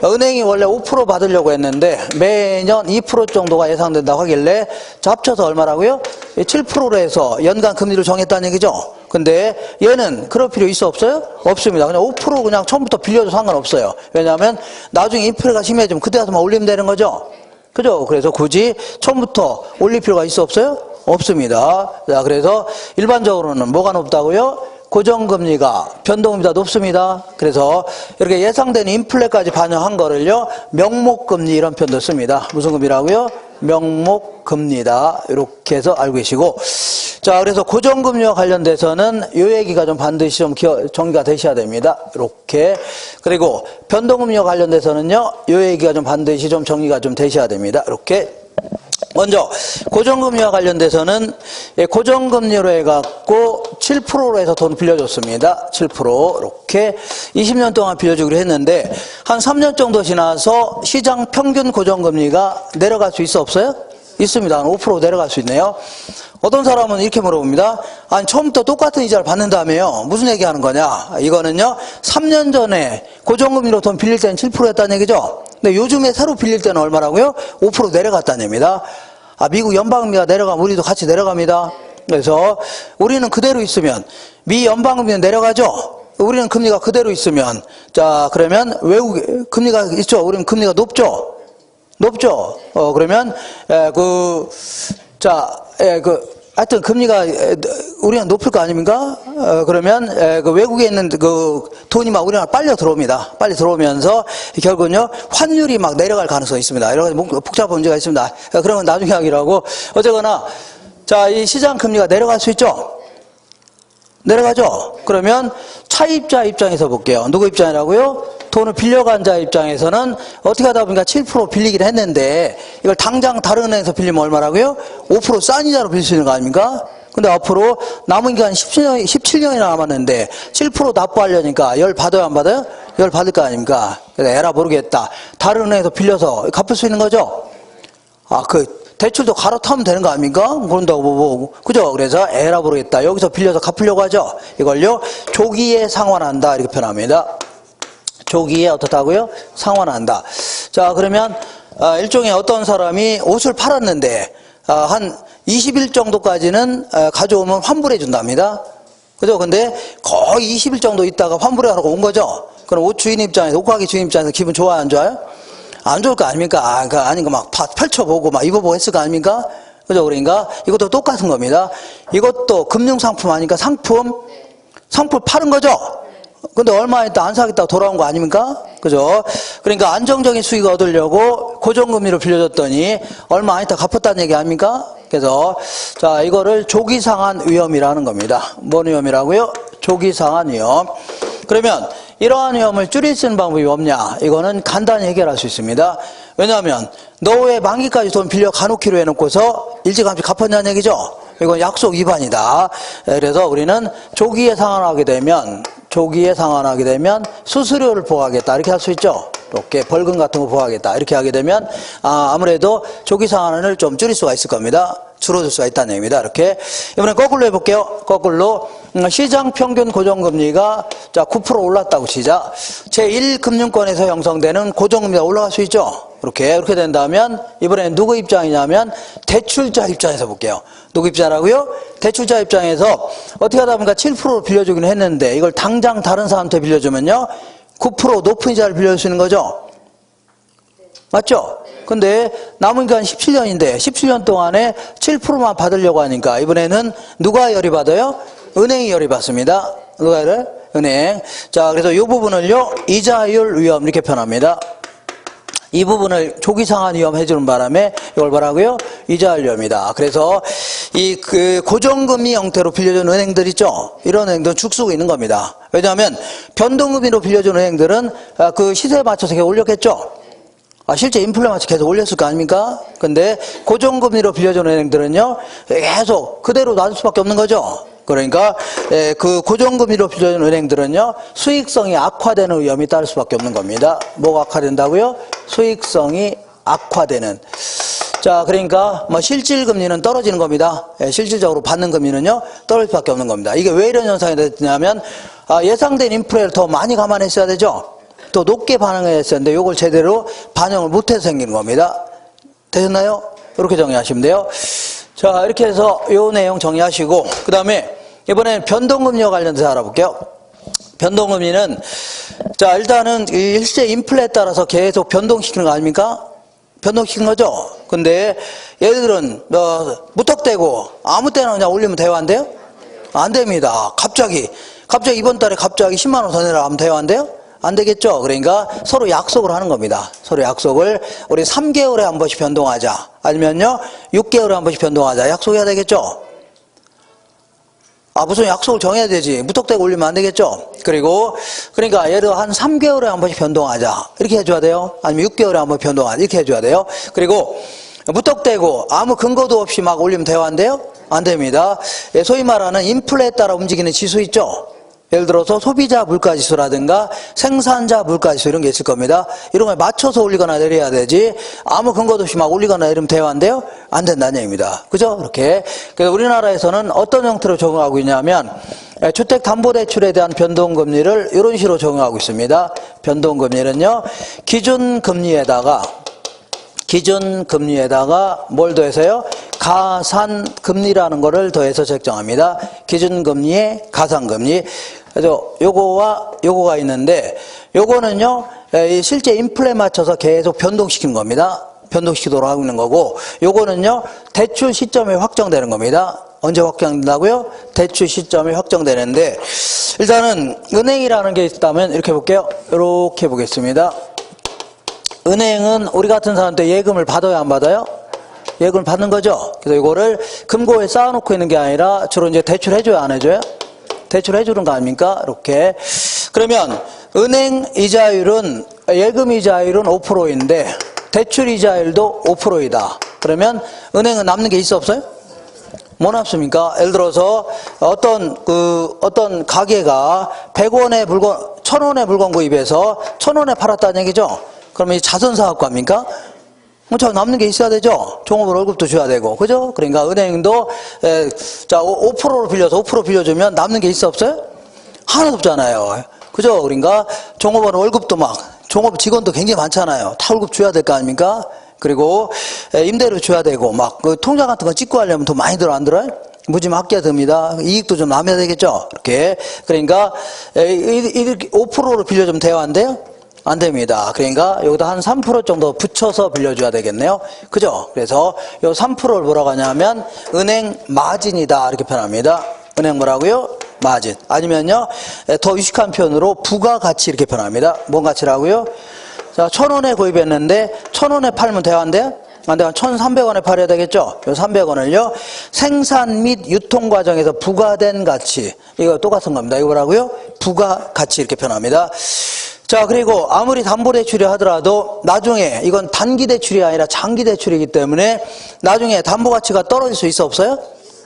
은행이 원래 5% 받으려고 했는데 매년 2% 정도가 예상된다고 하길래 합쳐서 얼마라고요? 7%로 해서 연간 금리를 정했다는 얘기죠. 근데 얘는 그럴 필요 있어 없어요? 없습니다. 그냥 5% 그냥 처음부터 빌려도 상관없어요. 왜냐하면 나중에 인플레가 심해지면 그때 가서만 올리면 되는 거죠. 그죠? 그래서 굳이 처음부터 올릴 필요가 있어 없어요? 없습니다. 자, 그래서 일반적으로는 뭐가 높다고요? 고정금리가 변동금리보다 높습니다. 그래서 이렇게 예상되는 인플레까지 반영한 거를요 명목금리 이런 표현도 씁니다. 무슨 금리라고요? 명목금리다. 이렇게 해서 알고 계시고, 자, 그래서 고정금리와 관련돼서는 이 얘기가 좀 반드시 좀 정리가 되셔야 됩니다. 이렇게. 그리고 변동금리와 관련돼서는요 이 얘기가 좀 반드시 좀 정리가 좀 되셔야 됩니다. 이렇게. 먼저 고정금리와 관련돼서는 고정금리로 해갖고 7%로 해서 돈 빌려줬습니다. 7% 이렇게 20년 동안 빌려주기로 했는데 한 3년 정도 지나서 시장 평균 고정금리가 내려갈 수 있어 없어요? 있습니다. 한 5% 내려갈 수 있네요. 어떤 사람은 이렇게 물어봅니다. 아니 처음부터 똑같은 이자를 받는다며요. 무슨 얘기하는 거냐? 이거는요 3년 전에 고정금리로 돈 빌릴 때는 7%였다는 얘기죠. 근데 요즘에 새로 빌릴 때는 얼마라고요? 5% 내려갔다는 얘기입니다. 미국 연방금리가 내려가면 우리도 같이 내려갑니다. 그래서 우리는 그대로 있으면 미 연방금리는 내려가죠. 우리는 금리가 그대로 있으면, 자, 그러면 외국 금리가 있죠. 우리는 금리가 높죠. 그러면 하여튼 금리가 우리는 높을 거 아닙니까? 그러면 외국에 있는 그 돈이 막 우리나라 빨려 들어옵니다. 빨리 들어오면서 결국은요 환율이 막 내려갈 가능성이 있습니다. 이런 복잡한 문제가 있습니다. 그런 건 나중에 하기로 하고, 어쨌거나 자, 이 시장 금리가 내려갈 수 있죠. 내려가죠. 그러면 차입자 입장에서 볼게요. 누구 입장이라고요? 돈을 빌려간 자 입장에서는 어떻게 하다 보니까 7% 빌리긴 했는데 이걸 당장 다른 은행에서 빌리면 얼마라고요? 5% 싼 이자로 빌릴 수 있는 거 아닙니까? 근데 앞으로 남은 기간 17년이나 남았는데 7% 납부하려니까 열 받아요 안 받아요? 열 받을 거 아닙니까? 그래서 에라 모르겠다. 다른 은행에서 빌려서 갚을 수 있는 거죠? 대출도 갈아타면 되는 거 아닙니까? 그런다고 그죠? 그래서 에라 모르겠다. 여기서 빌려서 갚으려고 하죠. 이걸요 조기에 상환한다 이렇게 표현합니다. 조기에 어떻다고요? 상환한다. 자, 그러면 일종의 어떤 사람이 옷을 팔았는데 한 20일 정도까지는 가져오면 환불해 준답니다. 그죠? 근데 거의 20일 정도 있다가 환불해 하라고 온 거죠. 그럼 옷 주인 입장에서, 옷가게 주인 입장에서 기분 좋아요 안 좋아요? 안 좋을 거 아닙니까? 아닌 거 막 펼쳐보고 막 입어보고 했을 거 아닙니까? 그죠? 그러니까 이것도 똑같은 겁니다. 이것도 금융상품 아니까 상품 파는 거죠? 근데 얼마 있다 안 사겠다고 돌아온 거 아닙니까? 그죠? 그러니까 안정적인 수익을 얻으려고 고정금리로 빌려줬더니 얼마 안 있다 갚았다는 얘기 아닙니까? 그래서 자, 이거를 조기상환 위험이라는 겁니다. 뭔 위험이라고요? 조기상환 위험. 그러면 이러한 위험을 줄일 수 있는 방법이 없냐? 이거는 간단히 해결할 수 있습니다. 왜냐하면 너 왜 만기까지 돈 빌려 가놓기로 해놓고서 일찌감치 갚았냐는 얘기죠? 이건 약속 위반이다. 그래서 우리는 조기에 상환하게 되면 수수료를 부과하겠다 이렇게 할 수 있죠. 이렇게 벌금 같은 거 부과하겠다 이렇게 하게 되면 아무래도 조기 상환을 좀 줄일 수가 있을 겁니다. 줄어들 수가 있다는 얘기입니다. 이렇게 이번엔 거꾸로 해볼게요. 거꾸로 시장 평균 고정금리가 자 9% 올랐다고 치자. 제1금융권에서 형성되는 고정금리가 올라갈 수 있죠. 이렇게 된다면 이번엔 누구 입장이냐면 대출자 입장에서 볼게요. 누구 입장이라고요? 대출자 입장에서 어떻게 하다 보니까 7% 빌려주긴 했는데 이걸 당장 다른 사람한테 빌려주면요 9% 높은 이자를 빌려줄 수 있는 거죠. 맞죠? 근데 남은 기간 17년인데 17년 동안에 7%만 받으려고 하니까 이번에는 누가 열이 받아요? 은행이 열이 받습니다. 누가 열을? 은행. 자, 그래서 이 부분을요, 이자율 위험 이렇게 표현합니다. 이 부분을 조기 상환 위험 해주는 바람에 이걸 뭐라고요? 이자율 위험이다. 그래서 그 고정금리 형태로 빌려준 은행들 있죠? 이런 은행들은 죽쓰고 있는 겁니다. 왜냐하면 변동금리로 빌려준 은행들은 그 시세에 맞춰서 계속 올렸겠죠? 실제 인플레 맞춰 계속 올렸을 거 아닙니까? 근데 고정금리로 빌려준 은행들은요, 계속 그대로 놔둘 수밖에 없는 거죠. 그러니까 그 고정금리로 빌려준 은행들은요, 수익성이 악화되는 위험이 따를 수밖에 없는 겁니다. 뭐가 악화된다고요? 수익성이 악화되는. 자, 그러니까 뭐 실질금리는 떨어지는 겁니다. 실질적으로 받는 금리는요, 떨어질 수밖에 없는 겁니다. 이게 왜 이런 현상이 됐냐면 예상된 인플레를 더 많이 감안했어야 되죠. 또 높게 반응했어야 하는데 이걸 제대로 반영을 못해서 생기는 겁니다. 되셨나요? 이렇게 정리하시면 돼요. 자, 이렇게 해서 이 내용 정리하시고, 그 다음에 이번엔 변동금리와 관련해서 알아볼게요. 변동금리는, 자, 일단은 이 실제 인플레에 따라서 계속 변동시키는 거 아닙니까? 변동시키는 거죠? 근데 얘들은 무턱대고 아무 때나 그냥 올리면 돼요, 안 돼요? 안 됩니다. 갑자기 이번 달에 갑자기 10만 원 더 내라 하면 돼요, 안 돼요? 안 되겠죠? 그러니까 서로 약속을 하는 겁니다. 서로 약속을 우리 3개월에 한 번씩 변동하자. 아니면요 6개월에 한 번씩 변동하자. 약속해야 되겠죠? 무슨 약속을 정해야 되지. 무턱대고 올리면 안 되겠죠? 그러니까 예를 들어 한 3개월에 한 번씩 변동하자. 이렇게 해줘야 돼요. 아니면 6개월에 한 번 변동하자. 이렇게 해줘야 돼요. 그리고 무턱대고 아무 근거도 없이 막 올리면 돼요, 안 돼요? 안 됩니다. 소위 말하는 인플레에 따라 움직이는 지수 있죠? 예를 들어서 소비자 물가지수라든가 생산자 물가지수 이런 게 있을 겁니다. 이런 걸 맞춰서 올리거나 내려야 되지 아무 근거도 없이 막 올리거나 내리면 돼요, 안 돼요? 안 된다는 얘기입니다. 그죠? 그렇게. 그래서 우리나라에서는 어떤 형태로 적용하고 있냐면 주택담보대출에 대한 변동금리를 이런 식으로 적용하고 있습니다. 변동금리는요, 기준금리에다가 뭘 더해서요? 가산금리라는 거를 더해서 책정합니다. 기준금리에 가산금리. 그래서 요거와 요거가 있는데, 요거는요, 실제 인플레에 맞춰서 계속 변동시키는 겁니다. 변동시키도록 하고 있는 거고, 요거는요, 대출 시점이 확정되는 겁니다. 언제 확정된다고요? 대출 시점이 확정되는데, 일단은 은행이라는 게 있다면 이렇게 볼게요. 이렇게 보겠습니다. 은행은 우리 같은 사람한테 예금을 받아요, 안 받아요? 예금을 받는 거죠. 그래서 이거를 금고에 쌓아놓고 있는 게 아니라 주로 이제 대출해줘요, 안 해줘요? 대출해주는 거 아닙니까? 이렇게. 그러면 은행 이자율은, 예금 이자율은 5%인데 대출 이자율도 5%이다. 그러면 은행은 남는 게 있어, 없어요? 뭐 남습니까? 예를 들어서 어떤 가게가 100원의 물건, 1000원의 물건 구입해서 1000원에 팔았다는 얘기죠. 그러면 이 자선사업가입니까? 저 남는 게 있어야 되죠. 종업원 월급도 줘야 되고, 그죠? 그러니까 은행도 5%로 빌려서 5% 빌려주면 남는 게 있어, 없어요? 하나도 없잖아요. 그죠? 그러니까 종업원 월급도 종업 직원도 굉장히 많잖아요. 다 월급 줘야 될 거 아닙니까? 그리고 임대료 줘야 되고, 그 통장 같은 거 찍고 하려면 돈 많이 들어, 안 들어요? 무지만 아껴야 됩니다. 이익도 좀 남아야 되겠죠? 이렇게. 그러니까 5%로 빌려주면 돼요, 안 돼요? 안 됩니다. 그러니까 여기다 한 3% 정도 붙여서 빌려줘야 되겠네요. 그죠? 그래서 이 3%를 뭐라고 하냐면 은행 마진이다 이렇게 표현합니다. 은행 뭐라고요? 마진. 아니면요 더 유식한 표현으로 부가가치 이렇게 표현합니다. 뭔 가치라고요? 자, 1000원에 구입했는데 1000원에 팔면 돼요, 안 돼요? 안 돼요. 1300원에 팔아야 되겠죠? 이 300원을요 생산 및 유통 과정에서 부과된 가치, 이거 똑같은 겁니다. 이거 뭐라고요? 부가가치 이렇게 표현합니다. 자, 그리고 아무리 담보대출이 하더라도 나중에 이건 단기대출이 아니라 장기대출이기 때문에 나중에 담보가치가 떨어질 수 있어, 없어요?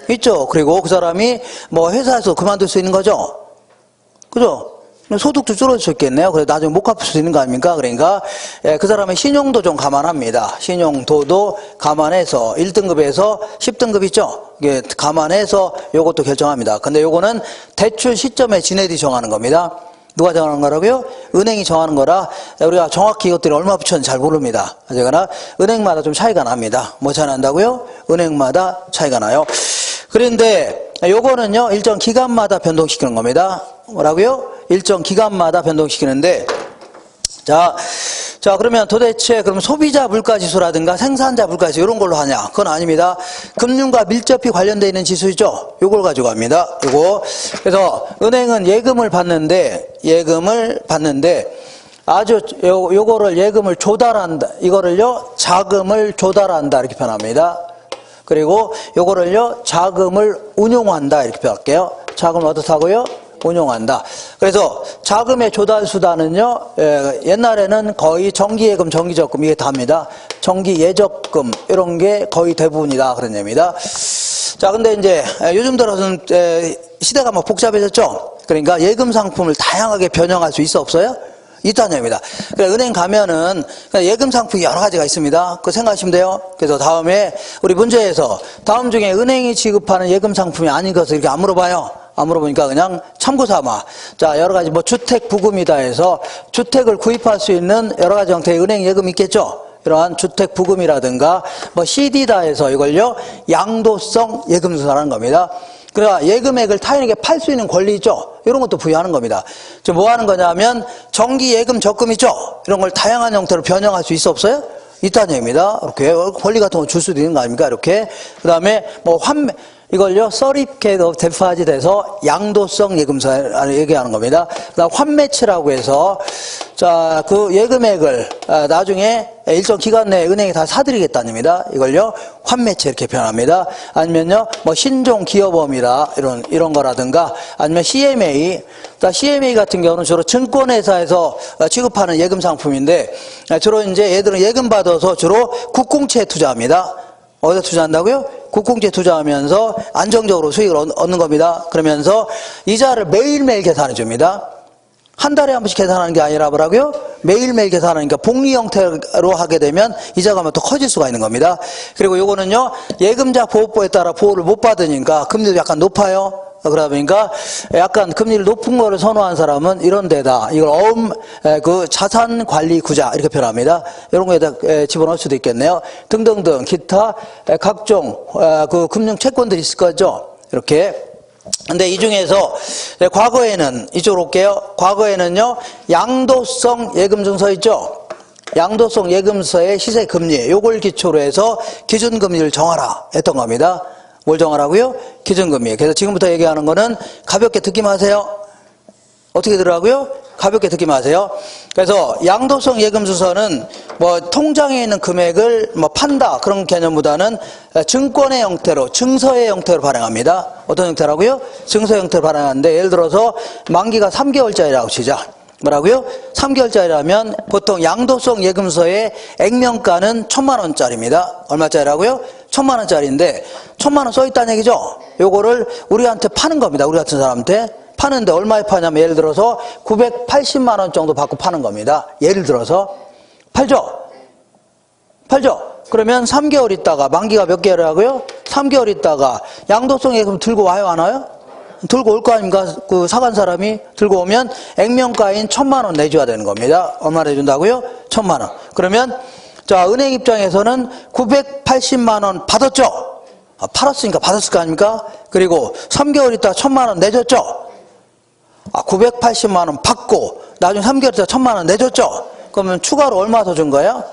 있죠. 그리고 그 사람이 뭐 회사에서 그만둘 수 있는 거죠. 그죠? 소득도 줄어들 수 있겠네요. 그래서 나중에 못 갚을 수 있는 거 아닙니까? 그러니까 그 사람의 신용도 좀 감안합니다. 신용도도 감안해서 1등급에서 10등급 있죠? 이게 감안해서 요것도 결정합니다. 근데 요거는 대출 시점에 지네들이 정하는 겁니다. 누가 정하는 거라고요? 은행이 정하는 거라 우리가 정확히 이것들이 얼마 붙였는지 잘 모릅니다. 어쨌거나 은행마다 좀 차이가 납니다. 뭐 차이 난다고요? 은행마다 차이가 나요. 그런데 요거는요 일정 기간마다 변동시키는 겁니다. 뭐라고요? 일정 기간마다 변동시키는데, 자 자, 그러면 도대체 그럼 소비자 물가지수라든가 생산자 물가지수 이런 걸로 하냐? 그건 아닙니다. 금융과 밀접히 관련되어 있는 지수죠. 요걸 가지고 합니다. 요거. 그래서 은행은 예금을 받는데 아주 요거를 예금을 조달한다. 이거를요 자금을 조달한다 이렇게 표현합니다. 그리고 요거를요 자금을 운용한다 이렇게 표현할게요. 자금을 어떻다고요? 운용한다. 그래서 자금의 조달 수단은요 옛날에는 거의 정기예금, 정기적금 이게 답니다. 정기예적금 이런 게 거의 대부분이다 그런 얘기입니다. 자, 근데 이제 요즘 들어서는 시대가 막 복잡해졌죠. 그러니까 예금 상품을 다양하게 변형할 수 있어 없어요? 있다는 얘기입니다. 그래서 은행 가면은 예금 상품이 여러 가지가 있습니다. 그거 생각하시면 돼요. 그래서 다음에 우리 문제에서 다음 중에 은행이 지급하는 예금 상품이 아닌 것을 이렇게 안 물어봐요. 안 물어보니까 그냥 참고 삼아. 자, 여러 가지 뭐 주택 부금이다 해서 주택을 구입할 수 있는 여러 가지 형태의 은행 예금이 있겠죠. 이러한 주택 부금이라든가 뭐 CD다 해서 이걸요 양도성 예금수사라는 겁니다. 그러니까 예금액을 타인에게 팔 수 있는 권리 있죠. 이런 것도 부여하는 겁니다. 지금 뭐 하는 거냐면 정기 예금 적금 있죠. 이런 걸 다양한 형태로 변형할 수 있어 없어요? 있다는 얘기입니다. 이렇게 권리 같은 거 줄 수도 있는 거 아닙니까? 이렇게. 그 다음에 뭐 이걸요 서립케 데파짓 해서 양도성 예금사 얘기하는 겁니다. 그다음 환매치라고 해서 자, 그 예금액을 나중에 일정 기간 내에 은행에 다 사드리겠다는 겁니다. 이걸요 환매치 이렇게 표현합니다. 아니면요 뭐 신종 기여범이다 이런 거라든가 아니면 CMA. CMA 같은 경우는 주로 증권회사에서 취급하는 예금 상품인데 주로 이제 얘들은 예금 받아서 주로 국공채에 투자합니다. 어디다 투자한다고요? 국공채에 투자하면서 안정적으로 수익을 얻는 겁니다. 그러면서 이자를 매일매일 계산해 줍니다. 한 달에 한 번씩 계산하는 게 아니라 뭐라고요? 매일매일 계산하니까 복리 형태로 하게 되면 이자가 더 커질 수가 있는 겁니다. 그리고 요거는요 예금자 보호법에 따라 보호를 못 받으니까 금리도 약간 높아요. 그러다 보니까 약간 금리를 높은 거를 선호한 사람은 이런 데다 이걸 그 자산관리구자 이렇게 표현합니다. 이런 거에다 집어넣을 수도 있겠네요. 등등등 기타 각종 그 금융 채권들이 있을 거죠. 이렇게. 근데 이 중에서 과거에는 이쪽으로 올게요. 과거에는요 양도성 예금증서 있죠. 양도성 예금서의 시세금리 요걸 기초로 해서 기준금리를 정하라 했던 겁니다. 뭘 정하라고요? 기준금리. 그래서 지금부터 얘기하는 거는 가볍게 듣기만 하세요. 어떻게 들으라고요? 가볍게 듣기만 하세요. 그래서 양도성 예금주서는 뭐 통장에 있는 금액을 뭐 판다 그런 개념보다는 증권의 형태로 증서의 형태로 발행합니다. 어떤 형태라고요? 증서 형태로 발행하는데 예를 들어서 만기가 3개월짜리라고 치자. 뭐라고요? 3개월짜리라면 보통 양도성 예금서의 액면가는 1,000만 원짜리입니다. 얼마짜리라고요? 1,000만 원짜리인데 1,000만 원 써있다는 얘기죠. 요거를 우리한테 파는 겁니다. 우리 같은 사람한테 파는데 얼마에 파냐면 예를 들어서 980만 원 정도 받고 파는 겁니다. 예를 들어서 팔죠. 그러면 3개월 있다가 만기가 몇 개월이라고요? 3개월 있다가 양도성 예금 들고 와요 안 와요? 들고 올 거 아닙니까? 그 사간 사람이 들고 오면 액면가인 1,000만 원 내줘야 되는 겁니다. 얼마 내준다고요? 1,000만 원. 그러면 자 은행 입장에서는 980만 원 받았죠? 팔았으니까 받았을 거 아닙니까? 그리고 3개월 있다가 1,000만 원 내줬죠? 980만 원 받고 나중에 3개월 있다가 1,000만 원 내줬죠? 그러면 추가로 얼마 더 준 거예요?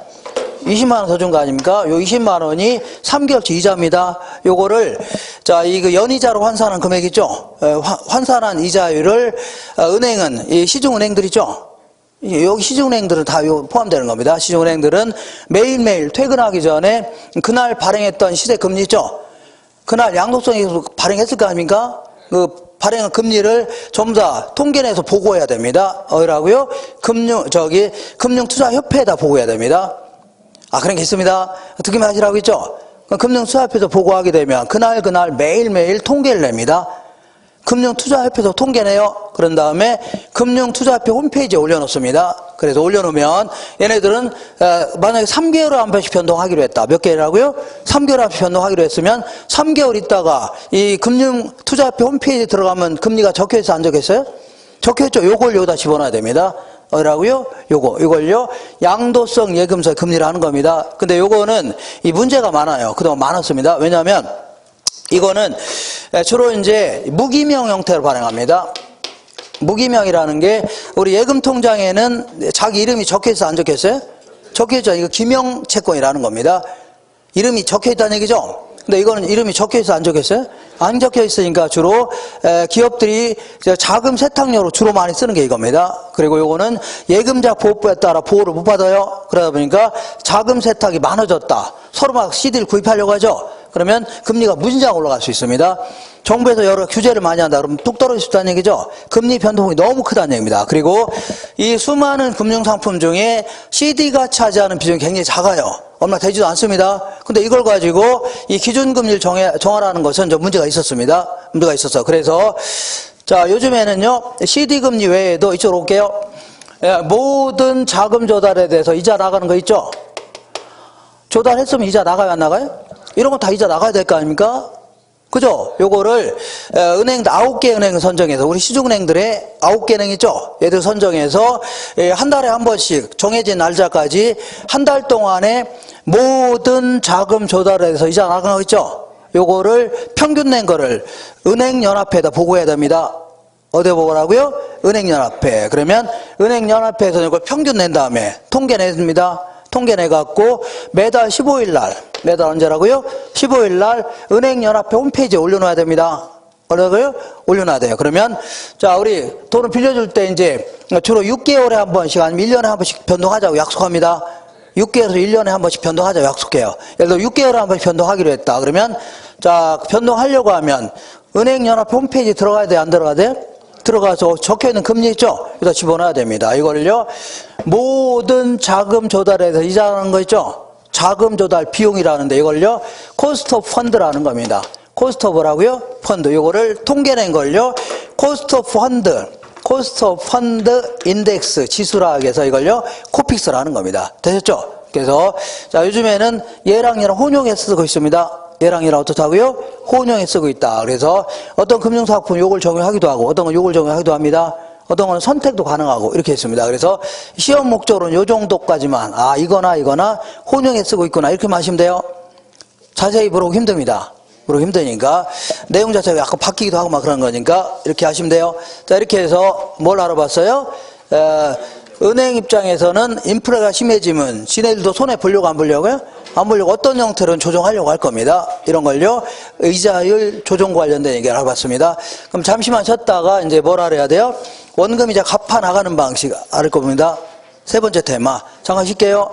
20만 원 더 준 거 아닙니까? 요 20만 원이 3개월치 이자입니다. 요거를 자 이거 연이자로 환산한 금액 있죠? 환산한 이자율을 은행은 이 시중은행들 있죠? 여기 시중은행들은 다 포함되는 겁니다. 시중은행들은 매일매일 퇴근하기 전에 그날 발행했던 시세금리 있죠? 그날 양도성에서 발행했을 거 아닙니까? 그 발행한 금리를 전부 다 통계내서 보고해야 됩니다. 어디라고요? 금융투자협회에다 보고해야 됩니다. 그런 게 있습니다. 듣기만 하시라고 했죠? 금융투자협회에서 보고하게 되면 그날 매일매일 통계를 냅니다. 금융투자협회에서 통계내요. 그런 다음에 금융투자협회 홈페이지에 올려놓습니다. 그래서 올려놓으면 얘네들은 만약에 3개월에 한 번씩 변동하기로 했다. 몇 개월이라고요? 3개월에 한 번씩 변동하기로 했으면 3개월 있다가 이 금융투자협회 홈페이지에 들어가면 금리가 적혀있어 안 적혀있어요? 적혀있죠. 요걸 여기다 집어넣어야 됩니다. 어디라고요? 이걸요 양도성 예금서 금리를 하는 겁니다. 근데 요거는 이 문제가 많아요. 그동안 많았습니다. 왜냐하면 이거는 주로 이제 무기명 형태로 발행합니다. 무기명이라는 게 우리 예금 통장에는 자기 이름이 적혀있어 안 적혀있어요? 적혀있죠. 이거 김영채권이라는 겁니다. 이름이 적혀있다는 얘기죠. 근데 이거는 이름이 적혀있어 안 적혀있어요? 안 적혀있으니까 주로 기업들이 자금 세탁료로 주로 많이 쓰는 게 이겁니다. 그리고 요거는 예금자 보호법에 따라 보호를 못 받아요. 그러다 보니까 자금 세탁이 많아졌다. 서로 막 CD를 구입하려고 하죠. 그러면 금리가 무진장 올라갈 수 있습니다. 정부에서 여러 규제를 많이 한다 그러면 뚝 떨어질 수 있다는 얘기죠. 금리 변동이 너무 크다는 얘기입니다. 그리고 이 수많은 금융상품 중에 CD가 차지하는 비중이 굉장히 작아요. 얼마 되지도 않습니다. 근데 이걸 가지고 이 기준금리를 정하라는 것은 좀 문제가 있었습니다. 문제가 있었어. 그래서 자, 요즘에는요, CD금리 외에도 이쪽으로 올게요. 모든 자금 조달에 대해서 이자 나가는 거 있죠? 조달했으면 이자 나가요, 안 나가요? 이런 거 다 이자 나가야 될 거 아닙니까? 그죠? 요거를 은행 9개 은행을 선정해서 우리 시중은행들의 9개 은행 있죠? 얘들 선정해서 한 달에 한 번씩 정해진 날짜까지 한 달 동안에 모든 자금 조달에 대해서 이자 나가는 거 있죠? 요거를 평균 낸 거를 은행연합회에다 보고해야 됩니다. 어디에 보고라고요? 은행연합회. 그러면 은행연합회에서 이걸 평균 낸 다음에 통계 냅니다. 통계 내갖고 매달 15일 날, 매달 언제라고요? 15일 날 은행연합회 홈페이지에 올려놔야 됩니다. 뭐라고요? 올려놔야 돼요. 그러면, 자, 우리 돈을 빌려줄 때 이제 주로 6개월에 한 번씩 아니면 1년에 한 번씩 변동하자고 약속합니다. 6개월에서 1년에 한 번씩 변동하자고 약속해요. 예를 들어 6개월에 한 번씩 변동하기로 했다. 그러면, 자, 변동하려고 하면 은행연합회 홈페이지 들어가야 돼? 안 들어가야 돼? 들어가서 적혀있는 금리 있죠? 여기다 집어넣어야 됩니다. 이걸요, 모든 자금 조달에 대해서 이자라는 거 있죠? 자금 조달 비용이라는데 이걸요, 코스트 오브 펀드라는 겁니다. 코스트 오브라고요? 펀드. 이거를 통계낸 걸요, 코스트 오브 펀드 인덱스 지수라 해서 이걸요, 코픽스라는 겁니다. 되셨죠? 그래서, 자, 요즘에는 얘랑 혼용해 쓰고 있습니다. 얘랑 얘랑 어떻다고요? 혼용해 쓰고 있다. 그래서 어떤 금융사업은 요걸 적용하기도 하고 어떤 건 요걸 적용하기도 합니다. 어떤 건 선택도 가능하고 이렇게 했습니다. 그래서 시험 목적으로는 요 정도까지만 이거나 혼용해 쓰고 있구나 이렇게 하시면 돼요. 자세히 보고 힘듭니다. 모르기 힘드니까 내용 자체가 약간 바뀌기도 하고 막 그런 거니까 이렇게 하시면 돼요. 자, 이렇게 해서 뭘 알아봤어요? 은행 입장에서는 인플레가 심해지면 지네들도 손해 보려고 안 보려고요? 안 보려고 어떤 형태로는 조정하려고 할 겁니다. 이런 걸요, 이자율 조정 관련된 얘기를 알아봤습니다. 그럼 잠시만 쉬었다가 이제 뭘 알아야 돼요? 원금 이자 갚아 나가는 방식 알 겁니다. 세 번째 테마 잠깐 쉴게요.